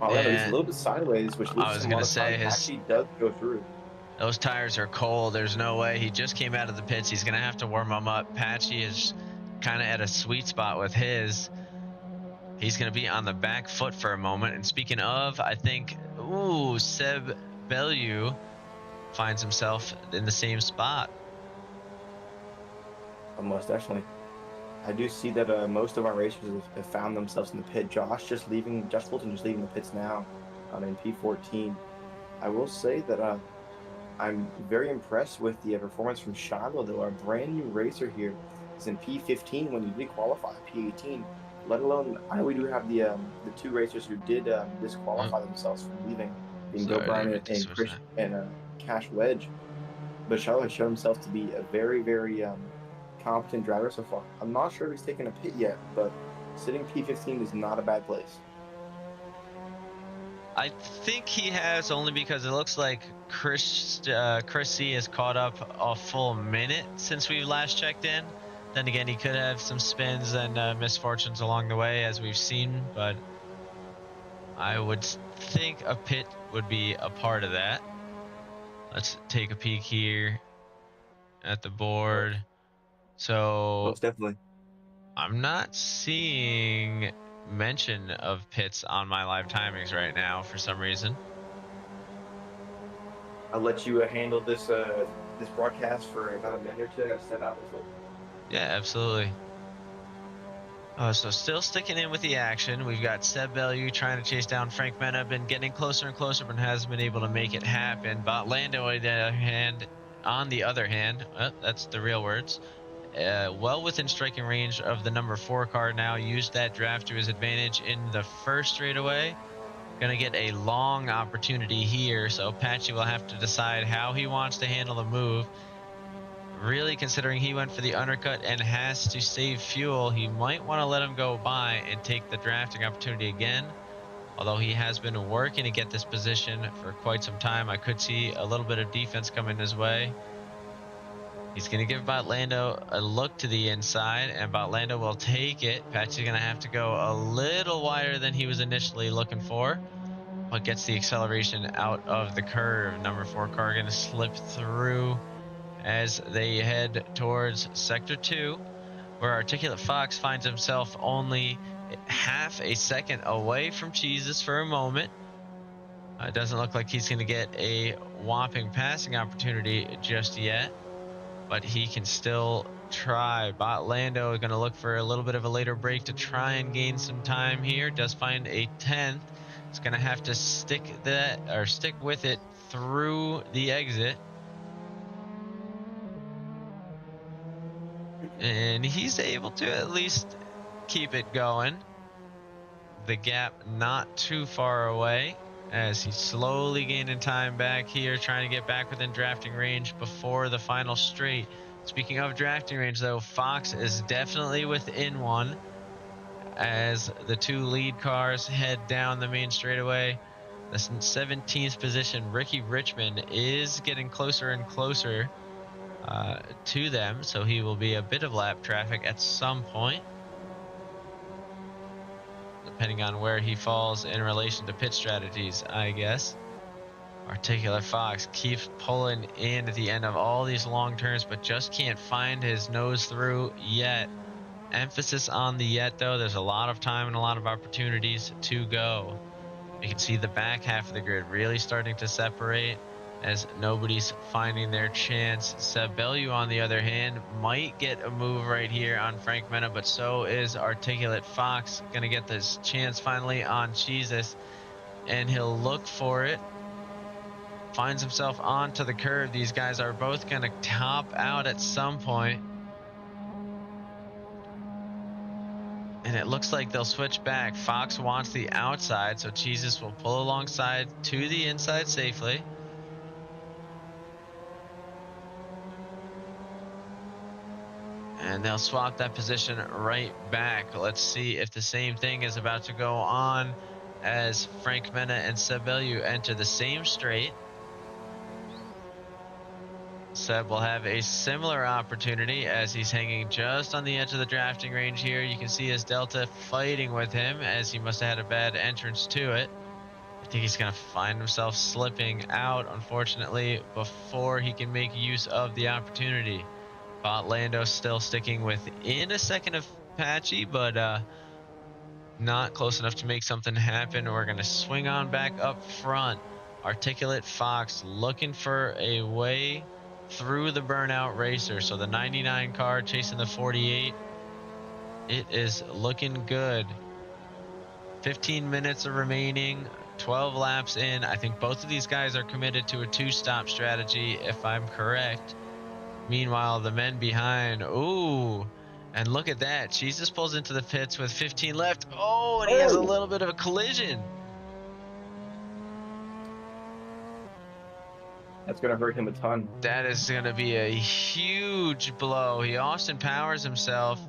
Lando is a little bit sideways, which I loses was him a going lot to of time. say, Patchy does go through. those tires are cold. There's no way. He just came out of the pits. He's going to have to warm them up. Patchy is kind of at a sweet spot with his. He's going to be on the back foot for a moment. And speaking of, I think, Seb Bellew finds himself in the same spot. Most definitely. I do see that most of our racers have found themselves in the pit. Josh Fulton just leaving the pits now in P14. I will say that I'm very impressed with the performance from Shiloh, though. Our brand new racer here is in P15 when he did qualify P18. Let alone, I know we do have the two racers who did disqualify themselves from leaving, being Go Brian and Chris and Cash Wedge. But Shiloh has shown himself to be a very, very competent driver so far. I'm not sure if he's taken a pit yet, but sitting P15 is not a bad place. I think he has, only because it looks like Chris C has caught up a full minute since we last checked in. Then again, he could have some spins and misfortunes along the way, as we've seen, but I would think a pit would be a part of that. Let's take a peek here at the board. So most definitely, I'm not seeing mention of pits on my live timings right now for some reason. I'll let you handle this broadcast for about a minute or two. I gotta step out this way. Yeah, absolutely. So still sticking in with the action. We've got Seb Bellew trying to chase down Frank Mena, been getting closer and closer, but hasn't been able to make it happen. Botlando on the other hand, that's the real words. Well within striking range of the number 4 car now. Used that draft to his advantage in the first straightaway. Gonna get a long opportunity here, so Apache will have to decide how he wants to handle the move. Really considering he went for the undercut and has to save fuel, he might want to let him go by and take the drafting opportunity again. Although he has been working to get this position for quite some time, I could see a little bit of defense coming his way. He's going to give Botlando a look to the inside, and Botlando will take it. Patchy's going to have to go a little wider than he was initially looking for, but gets the acceleration out of the curve. Number 4 car going to slip through as they head towards Sector 2, where Articulate Fox finds himself only half a second away from Jesus for a moment. It doesn't look like he's going to get a whopping passing opportunity just yet, but he can still try. Botlando is going to look for a little bit of a later break to try and gain some time here. Does find a 10th. It's going to have to stick with it through the exit. And he's able to at least keep it going. The gap not too far away as he's slowly gaining time back here, trying to get back within drafting range before the final straight. Speaking of drafting range, though, Fox is definitely within one as the 2 lead cars head down the main straightaway. The 17th position, Ricky Richmond, is getting closer and closer to them, so he will be a bit of lap traffic at some point, depending on where he falls in relation to pit strategies, I guess. Articulate Fox keeps pulling in at the end of all these long turns, but just can't find his nose through yet. Emphasis on the yet, though. There's a lot of time and a lot of opportunities to go. You can see the back half of the grid really starting to separate as nobody's finding their chance. Seb Bellew, on the other hand, might get a move right here on Frank Mena, but so is Articulate Fox. Going to get this chance finally on Jesus, and he'll look for it. Finds himself onto the curve. These guys are both going to top out at some point. And it looks like they'll switch back. Fox wants the outside, so Jesus will pull alongside to the inside safely. And they'll swap that position right back. Let's see if the same thing is about to go on as Frank Mena and Seb Bellew enter the same straight. Seb will have a similar opportunity as he's hanging just on the edge of the drafting range here. You can see his Delta fighting with him as he must have had a bad entrance to it. I think he's going to find himself slipping out, unfortunately, before he can make use of the opportunity. Botlando still sticking within a second of Patchy, but not close enough to make something happen. We're going to swing on back up front. Articulate Fox looking for a way through the burnout racer. So the 99 car chasing the 48. It is looking good. 15 minutes are remaining, 12 laps in. I think both of these guys are committed to a 2-stop strategy, if I'm correct. Meanwhile, the men behind, ooh, and look at that. Jesus pulls into the pits with 15 left. Oh, and he has a little bit of a collision. That's going to hurt him a ton. That is going to be a huge blow. He Austin powers himself.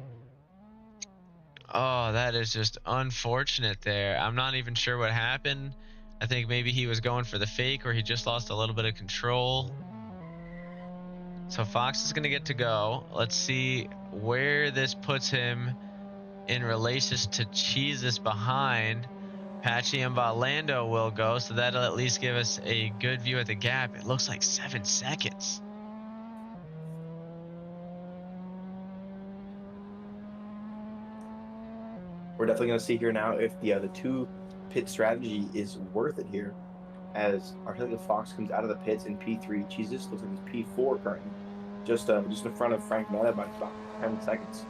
Oh, that is just unfortunate there. I'm not even sure what happened. I think maybe he was going for the fake, or he just lost a little bit of control. So Fox is going to get to go. Let's see where this puts him in relation to Jesus behind. Patchy and Botlando will go, so that'll at least give us a good view at the gap. It looks like 7 seconds. We're definitely going to see here now if the 2-pit strategy is worth it here, as Articulate Fox comes out of the pits in P3. Jesus looks like he's P4 currently, just in front of Frank Mena by about 10 seconds.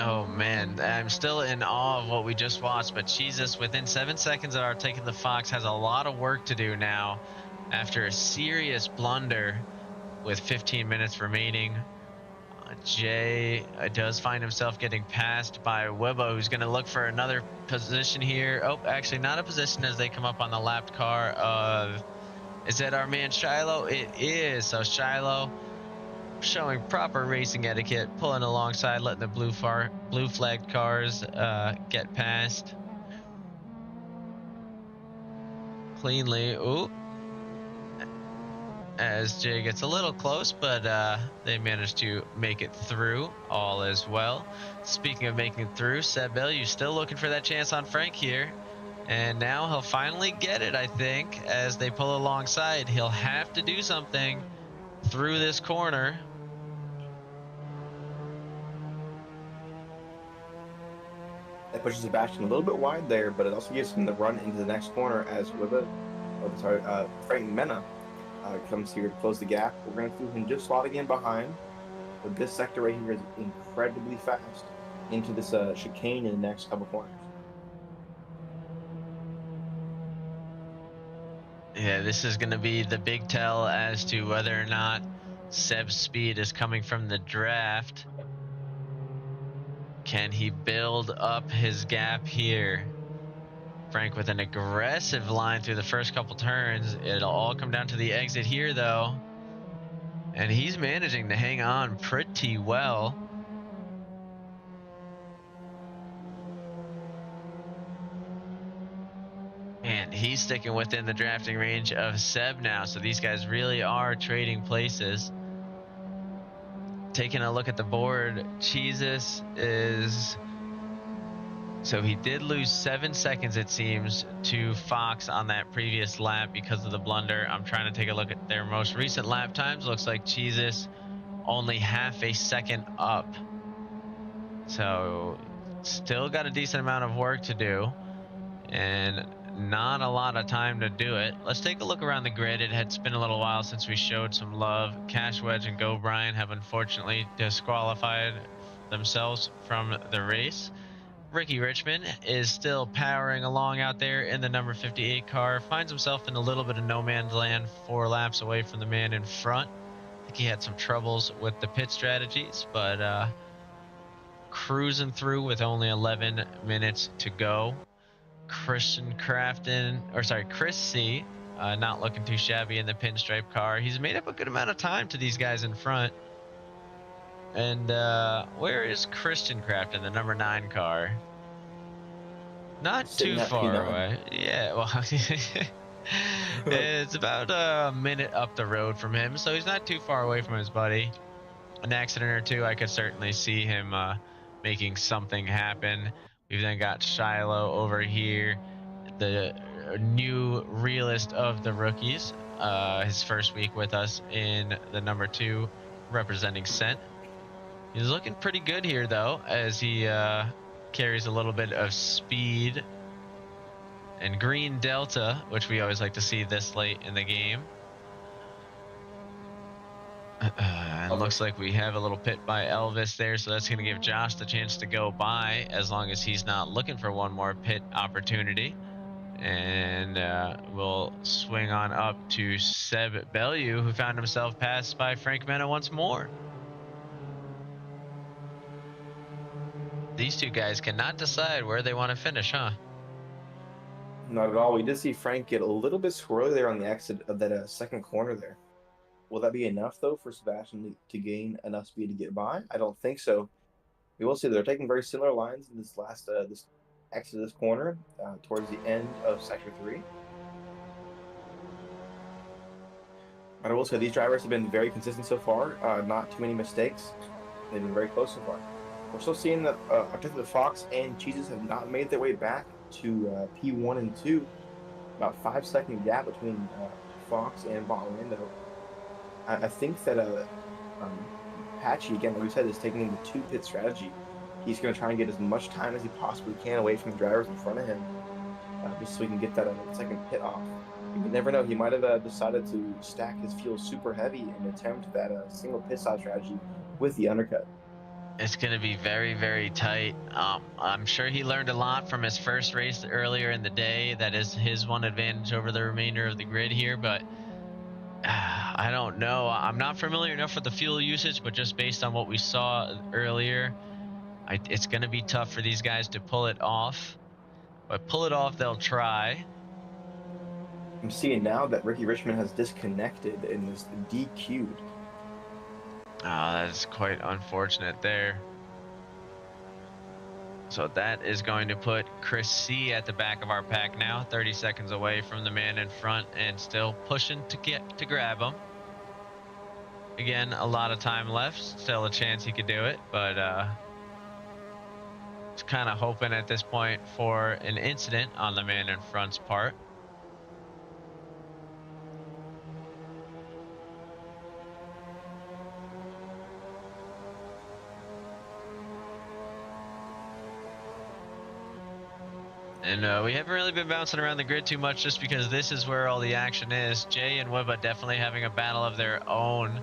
Oh man, I'm still in awe of what we just watched, but Jesus, within 7 seconds of our taking the Fox, has a lot of work to do now after a serious blunder with 15 minutes remaining. Jay does find himself getting passed by Webbo, who's going to look for another position here. Oh, actually, not a position as they come up on the lapped car of. Is that our man Shiloh? It is. So Shiloh showing proper racing etiquette, pulling alongside, letting the blue flagged cars get past cleanly. Ooh, as Jay gets a little close, but they managed to make it through. All is well. Speaking of making it through, Seb Bell, you still looking for that chance on Frank here. And now he'll finally get it, I think, as they pull alongside. He'll have to do something through this corner. That pushes Sebastian a little bit wide there, but it also gives him the run into the next corner as Frank Mena comes here to close the gap. We're going to do him just slotting in behind, but this sector right here is incredibly fast into this chicane in the next couple corners. Yeah, this is going to be the big tell as to whether or not Seb's speed is coming from the draft. Can he build up his gap here? Frank with an aggressive line through the first couple turns. It'll all come down to the exit here, though. And he's managing to hang on pretty well. And he's sticking within the drafting range of Seb now. So these guys really are trading places. Taking a look at the board, Jesus is... So he did lose 7 seconds, it seems, to Fox on that previous lap because of the blunder. I'm trying to take a look at their most recent lap times. Looks like Jesus only half a second up. So still got a decent amount of work to do and not a lot of time to do it. Let's take a look around the grid. It had been a little while since we showed some love. Cash Wedge and Go Brian have unfortunately disqualified themselves from the race. Ricky Richmond is still powering along out there in the number 58 car. Finds himself in a little bit of no man's land, 4 laps away from the man in front. I think he had some troubles with the pit strategies, but cruising through with only 11 minutes to go. Chris C, not looking too shabby in the pinstripe car. He's made up a good amount of time to these guys in front. And where is Christian Craft in the number 9 car? Not too far away. Yeah, well, it's about a minute up the road from him, so he's not too far away from his buddy. An accident or two, I could certainly see him making something happen. We've then got Shiloh over here, the new realist of the rookies. His first week with us in the number 2, representing Scent. He's looking pretty good here, though, as he carries a little bit of speed and green Delta, which we always like to see this late in the game. And looks like we have a little pit by Elvis there, so that's going to give Josh the chance to go by, as long as he's not looking for one more pit opportunity. And we'll swing on up to Seb Bellew, who found himself passed by Frank Mena once more. These two guys cannot decide where they want to finish, huh? Not at all. We did see Frank get a little bit squirrely there on the exit of that second corner there. Will that be enough, though, for Sebastian to gain enough speed to get by? I don't think so. We will see they're taking very similar lines in this last this exit of this corner towards the end of Sector 3. But I will say these drivers have been very consistent so far. Not too many mistakes. They've been very close so far. We're still seeing that particularly Fox and Jesus have not made their way back to P1 and 2. About 5-second gap between Fox and Orlando. I think that Patchy, again, like we said, is taking the 2-pit strategy. He's going to try and get as much time as he possibly can away from the drivers in front of him, just so he can get that second pit off. You never know, he might have decided to stack his fuel super heavy and attempt that single pit stop strategy with the undercut. It's going to be very, very tight. I'm sure he learned a lot from his first race earlier in the day. That is his one advantage over the remainder of the grid here, but I don't know. I'm not familiar enough with the fuel usage, but just based on what we saw earlier, it's going to be tough for these guys to pull it off. But pull it off, they'll try. I'm seeing now that Ricky Richmond has disconnected and is DQ'd. That's quite unfortunate there. So that is going to put Chris C at the back of our pack now, 30 seconds away from the man in front and still pushing to grab him. Again, a lot of time left, still a chance he could do it, but just kind of hoping at this point for an incident on the man in front's part. And we haven't really been bouncing around the grid too much just because this is where all the action is. Jay and Wibba definitely having a battle of their own,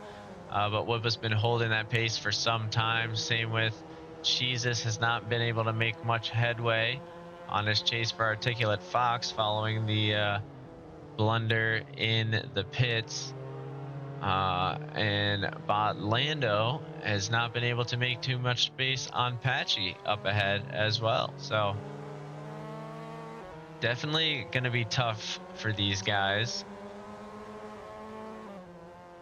but Wibba's been holding that pace for some time. Same with Jesus, has not been able to make much headway on his chase for Articulate Fox following the blunder in the pits. And Bot Lando has not been able to make too much space on Patchy up ahead as well. So definitely going to be tough for these guys.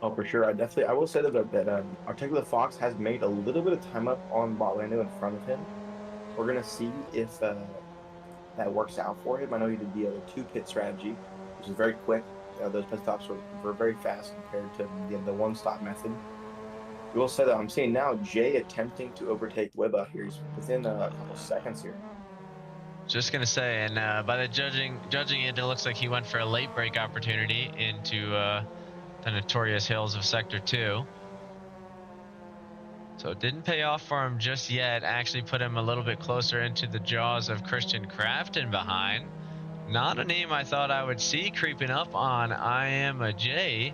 Oh, for sure. I will say that Articulate Fox has made a little bit of time up on Botlando in front of him. We're gonna see if that works out for him. I know he did the two pit strategy, which is very quick. Those pit stops were very fast compared to the one stop method. We will say that I'm seeing now Jay attempting to overtake Wibba here. He's within a couple seconds here. Just gonna say, and by the judging it, it looks like he went for a late break opportunity into the notorious hills of Sector 2. So it didn't pay off for him just yet. Actually put him a little bit closer into the jaws of Christian Crafton behind. Not a name I thought I would see creeping up on I Am a J,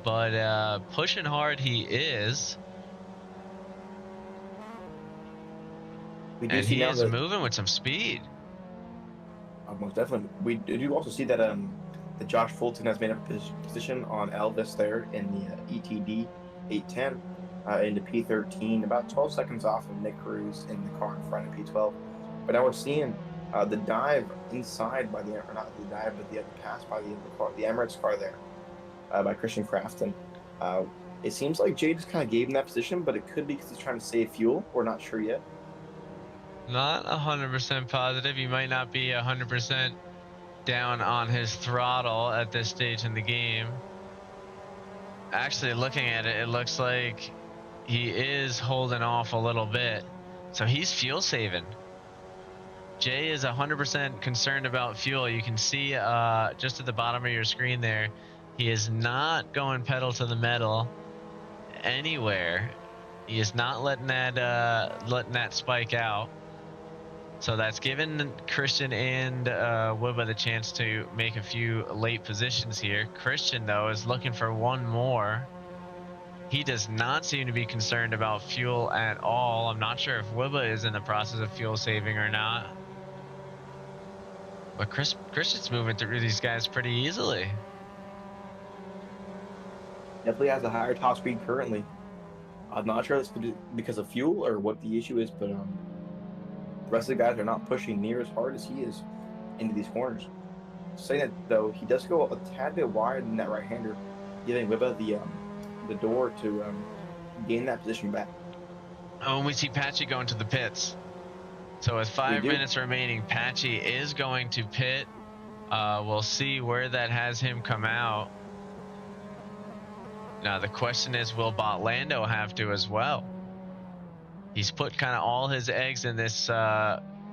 but pushing hard he is. And he is moving with some speed. Most definitely. We do also see that that Josh Fulton has made a position on Elvis there in the ETD 810 into P13, about 12 seconds off of Nick Cruz in the car in front of P12. But now we're seeing the dive inside by or not the dive, but the pass by the Emirates car there by Christian Crafton. It seems like Jay just kind of gave him that position, but it could be because he's trying to save fuel. We're not sure yet. Not 100% positive. He might not be 100% down on his throttle at this stage in the game. Actually, looking at it, it looks like he is holding off a little bit. So he's fuel saving. Jay is 100% concerned about fuel. You can see just at the bottom of your screen there, he is not going pedal to the metal anywhere. He is not letting that spike out. So that's given Christian and Wibba the chance to make a few late positions here. Christian, though, is looking for one more. He does not seem to be concerned about fuel at all. I'm not sure if Wibba is in the process of fuel saving or not. But Christian's moving through these guys pretty easily. Definitely has a higher top speed currently. I'm not sure if it's because of fuel or what the issue is, but the rest of the guys are not pushing near as hard as he is into these corners. Saying that though, he does go a tad bit wide in that right-hander, giving Wibba the door to gain that position back. Oh, and we see Patchy going to the pits. So with 5 minutes remaining, Patchy is going to pit. We'll see where that has him come out. Now the question is, will Botlando have to as well? He's put kind of all his eggs in this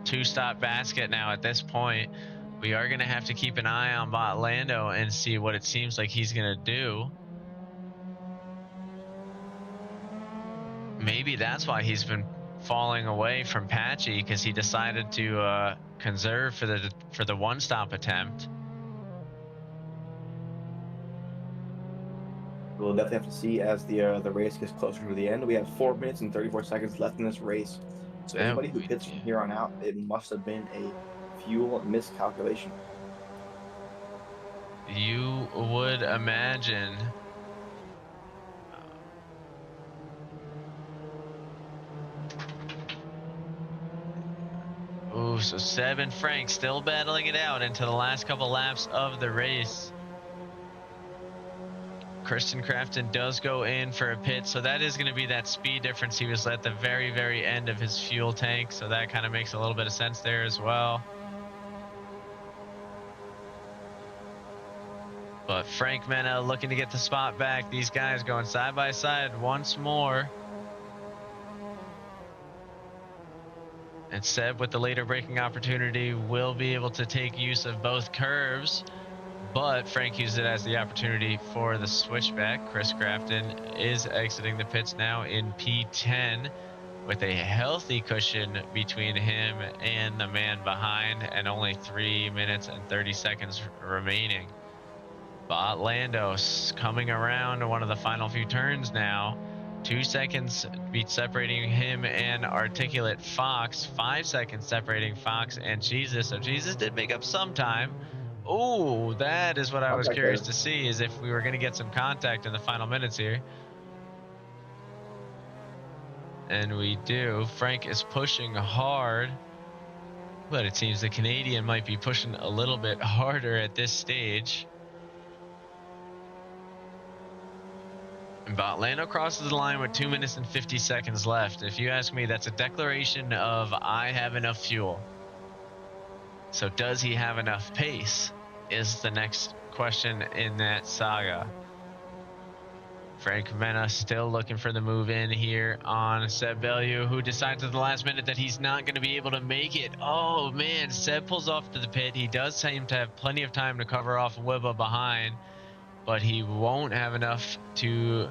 two-stop basket now at this point. We are going to have to keep an eye on Botlando and see what it seems like he's going to do. Maybe that's why he's been falling away from Patchy, because he decided to conserve for the one-stop attempt. we'll definitely have to see as the race gets closer to the end. We have 4 minutes and 34 seconds left in this race. So That anybody who would, pits from yeah. here on out, it must have been a fuel miscalculation. You would imagine. Oh, so Seb and Frank still battling it out into the last couple laps of the race. Kristen Crafton does go in for a pit, so that is going to be that speed difference. He was at the very, very end of his fuel tank, so that kind of makes a little bit of sense there as well. But Frank Mena looking to get the spot back. These guys going side by side once more. And Seb, with the later braking opportunity, will be able to take use of both curves. But Frank used it as the opportunity for the switchback. Chris Crafton is exiting the pits now in P10 with a healthy cushion between him and the man behind, and only 3 minutes and 30 seconds remaining. Bot Landos coming around to one of the final few turns now. 2 seconds separating him and Articulate Fox. 5 seconds separating Fox and Jesus. So Jesus did make up some time. Oh, that is what I was Contact curious there. to see, is if we were going to get some contact in the final minutes here. And we do. Frank is pushing hard, but it seems the Canadian might be pushing a little bit harder at this stage. And Botlando crosses the line with 2 minutes and 50 seconds left. If you ask me, that's a declaration of I have enough fuel. So does he have enough pace is the next question in that saga. Frank Mena still looking for the move in here on Seb Bellew, who decides at the last minute that he's not going to be able to make it. Oh man, Seb pulls off to the pit. He does seem to have plenty of time to cover off Wibba behind, but he won't have enough to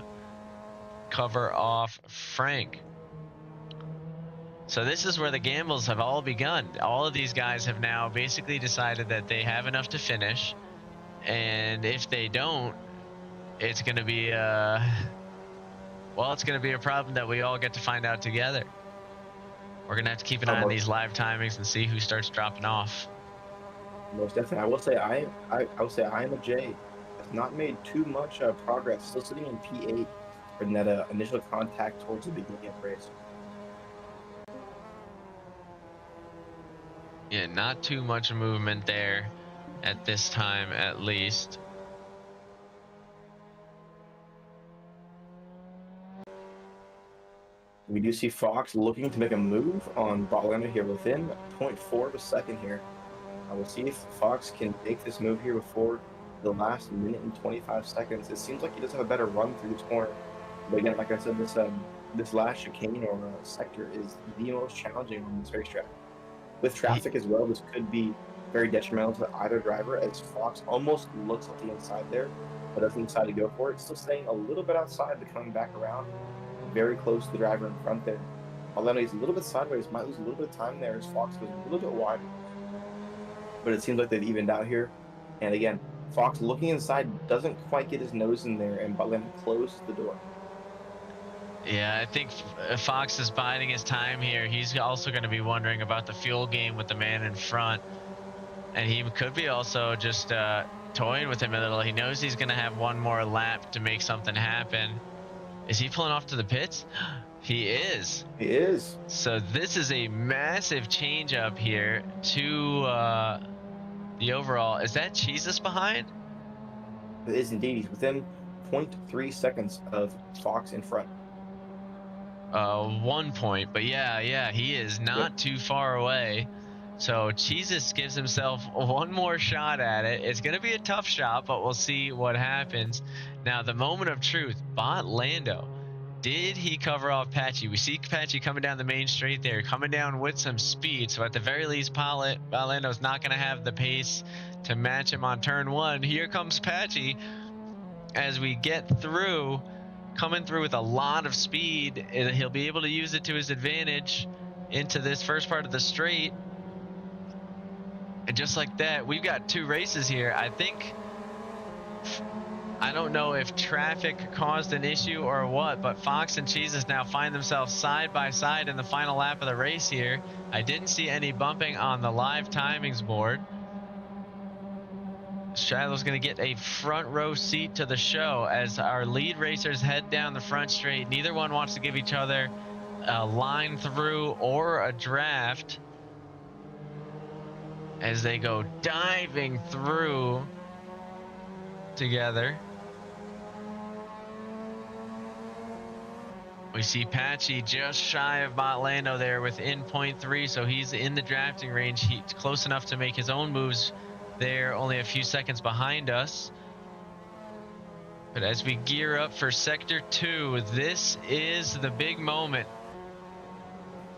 cover off Frank. So this is where the gambles have all begun. All of these guys have now basically decided that they have enough to finish, and if they don't, it's going to be it's going to be a problem that we all get to find out together. We're going to have to keep an eye on these live timings and see who starts dropping off. Most definitely. I will say I am a J has not made too much progress. Still sitting in P8 in that initial contact towards the beginning of the race. Yeah, not too much movement there at this time, at least. We do see Fox looking to make a move on Botlando here within 0.4 of a second here. We'll see if Fox can make this move here before the last minute and 25 seconds. It seems like he does have a better run through this corner. But again, like I said, this last chicane or sector is the most challenging on this racetrack. With traffic as well, this could be very detrimental to either driver, as Fox almost looks at the inside there, but doesn't decide to go for it. Still staying a little bit outside, but coming back around very close to the driver in front there. Although he's a little bit sideways, might lose a little bit of time there as Fox goes a little bit wider. But it seems like they've evened out here. And again, Fox looking inside doesn't quite get his nose in there, and Botlando closes the door. Yeah, I think Fox is biding his time here. He's also going to be wondering about the fuel game with the man in front. And he could be also just toying with him a little. He knows he's going to have one more lap to make something happen. Is he pulling off to the pits? He is. He is. So this is a massive change up here to the overall. Is that Jesus behind? It is indeed. He's within 0.3 seconds of Fox in front. 1 point, but yeah, he is not too far away. So Jesus gives himself one more shot at it. It's going to be a tough shot, but we'll see what happens. Now, the moment of truth, Botlando. Did he cover off Patchy? We see Patchy coming down the main straight there, coming down with some speed. So at the very least, Botlando's not going to have the pace to match him on turn one. Here comes Patchy as we get through. Coming through with a lot of speed, and he'll be able to use it to his advantage into this first part of the straight. And just like that, we've got two races here. I think I don't know if traffic caused an issue or what, but Fox and Cheeses now find themselves side by side in the final lap of the race here. I didn't see any bumping on the live timings board. Shiloh's going to get a front row seat to the show as our lead racers head down the front straight. Neither one wants to give each other a line through or a draft as they go diving through together. We see Patchy just shy of Botlando there within 0.3, so he's in the drafting range. He's close enough to make his own moves there, only a few seconds behind us. But as we gear up for Sector 2, this is the big moment.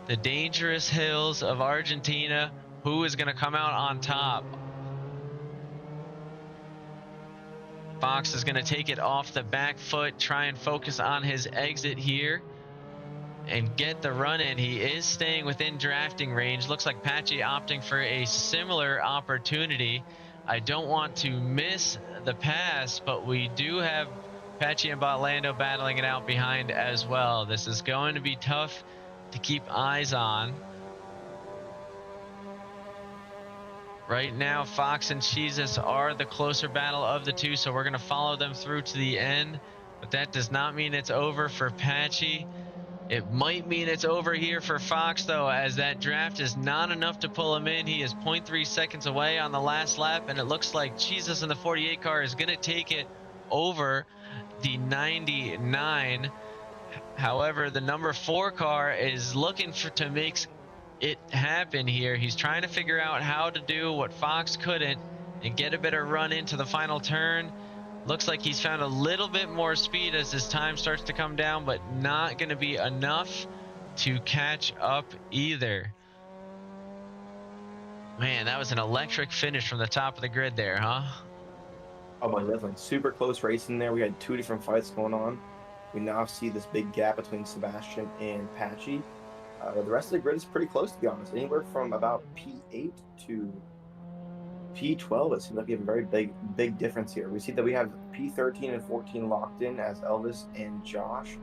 The dangerous hills of Argentina. Who is going to come out on top? Fox is going to take it off the back foot, try and focus on his exit here and get the run in. He is staying within drafting range. Looks like Patchy opting for a similar opportunity. I don't want to miss the pass, but we do have Patchy and Botlando battling it out behind as well. This is going to be tough to keep eyes on. Right now, Fox and Cheezus are the closer battle of the two, so we're going to follow them through to the end. But that does not mean it's over for Patchy. It might mean it's over here for Fox, though, as that draft is not enough to pull him in. He is 0.3 seconds away on the last lap, and it looks like Cheezus in the 48 car is going to take it over the 99. However, the number 4 car is looking to make it happen here. He's trying to figure out how to do what Fox couldn't and get a better run into the final turn. Looks like he's found a little bit more speed as his time starts to come down, but not going to be enough to catch up either. Man, that was an electric finish from the top of the grid there, huh? Oh my, definitely. Super close racing there. We had 2 different fights going on. We now see this big gap between Sebastian and Patchy. The rest of the grid is pretty close, to be honest. Anywhere from about P8 to P12, it seems like we have a very big difference here. We see that we have P13 and 14 locked in as Elvis and Josh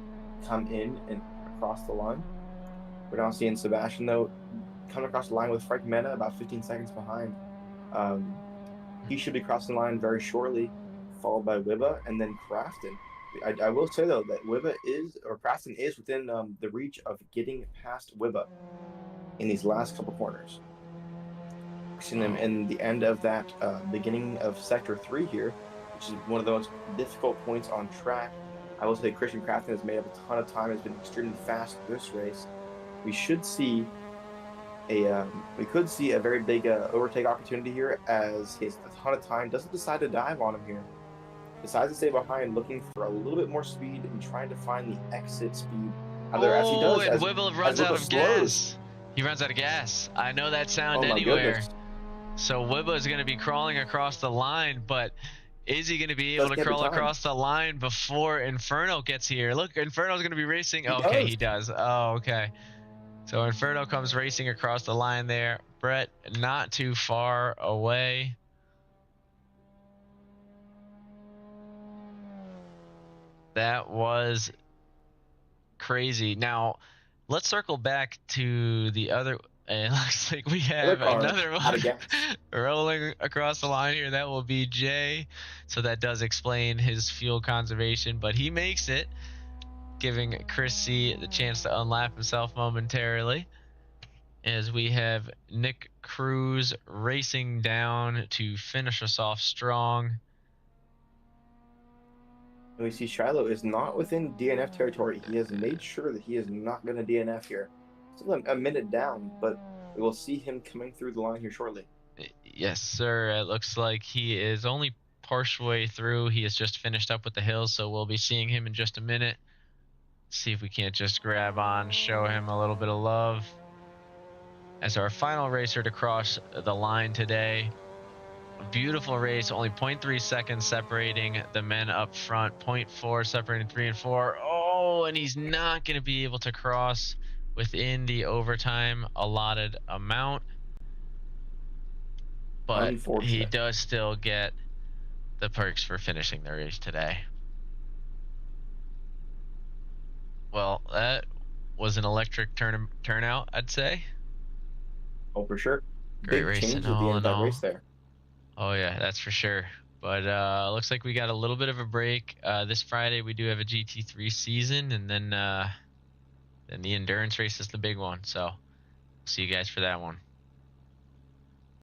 come in and across the line. We're now seeing Sebastian, though, coming across the line with Frank Mena about 15 seconds behind. He should be crossing the line very shortly, followed by Wibba and then Crafton. I will say, though, that Crafton is within the reach of getting past Wibba in these last couple corners. We're seeing them in the end of that beginning of Sector 3 here, which is one of the most difficult points on track. I will say Christian Crafton has made up a ton of time, has been extremely fast this race. We should see we could see a very big overtake opportunity here as he has a ton of time, doesn't decide to dive on him here. Decides to stay behind, looking for a little bit more speed and trying to find the exit speed out there as he does. And Wibble runs out of gas. He runs out of gas. I know that sound anywhere. Goodness. So Wibba is going to be crawling across the line, but is he going to be able to crawl across the line before Inferno gets here? Look, Inferno's going to be racing. Okay, he does. Oh, okay. So Inferno comes racing across the line there. Brett, not too far away. That was crazy. Now, let's circle back to the other. It looks like we have another one rolling across the line here. That will be Jay. So that does explain his fuel conservation, but he makes it, giving Chris C the chance to unlap himself momentarily. As we have Nick Cruz racing down to finish us off strong. And we see Shiloh is not within DNF territory. He has made sure that he is not going to DNF here. Still a minute down, but we will see him coming through the line here shortly. Yes, sir. It looks like he is only partial way through. He has just finished up with the hills, so we'll be seeing him in just a minute. See if we can't just grab on, show him a little bit of love. As our final racer to cross the line today. A beautiful race, only 0.3 seconds separating the men up front, 0.4 separating 3 and 4. Oh, and he's not going to be able to cross within the overtime allotted amount. But he does still get the perks for finishing the race today. Well, that was an electric turnout, I'd say. Oh, for sure. Great Big racing changes at the all end of in that race all. there. Oh yeah, that's for sure. But looks like we got a little bit of a break. This Friday we do have a GT3 season, and then the endurance race is the big one. So see you guys for that one.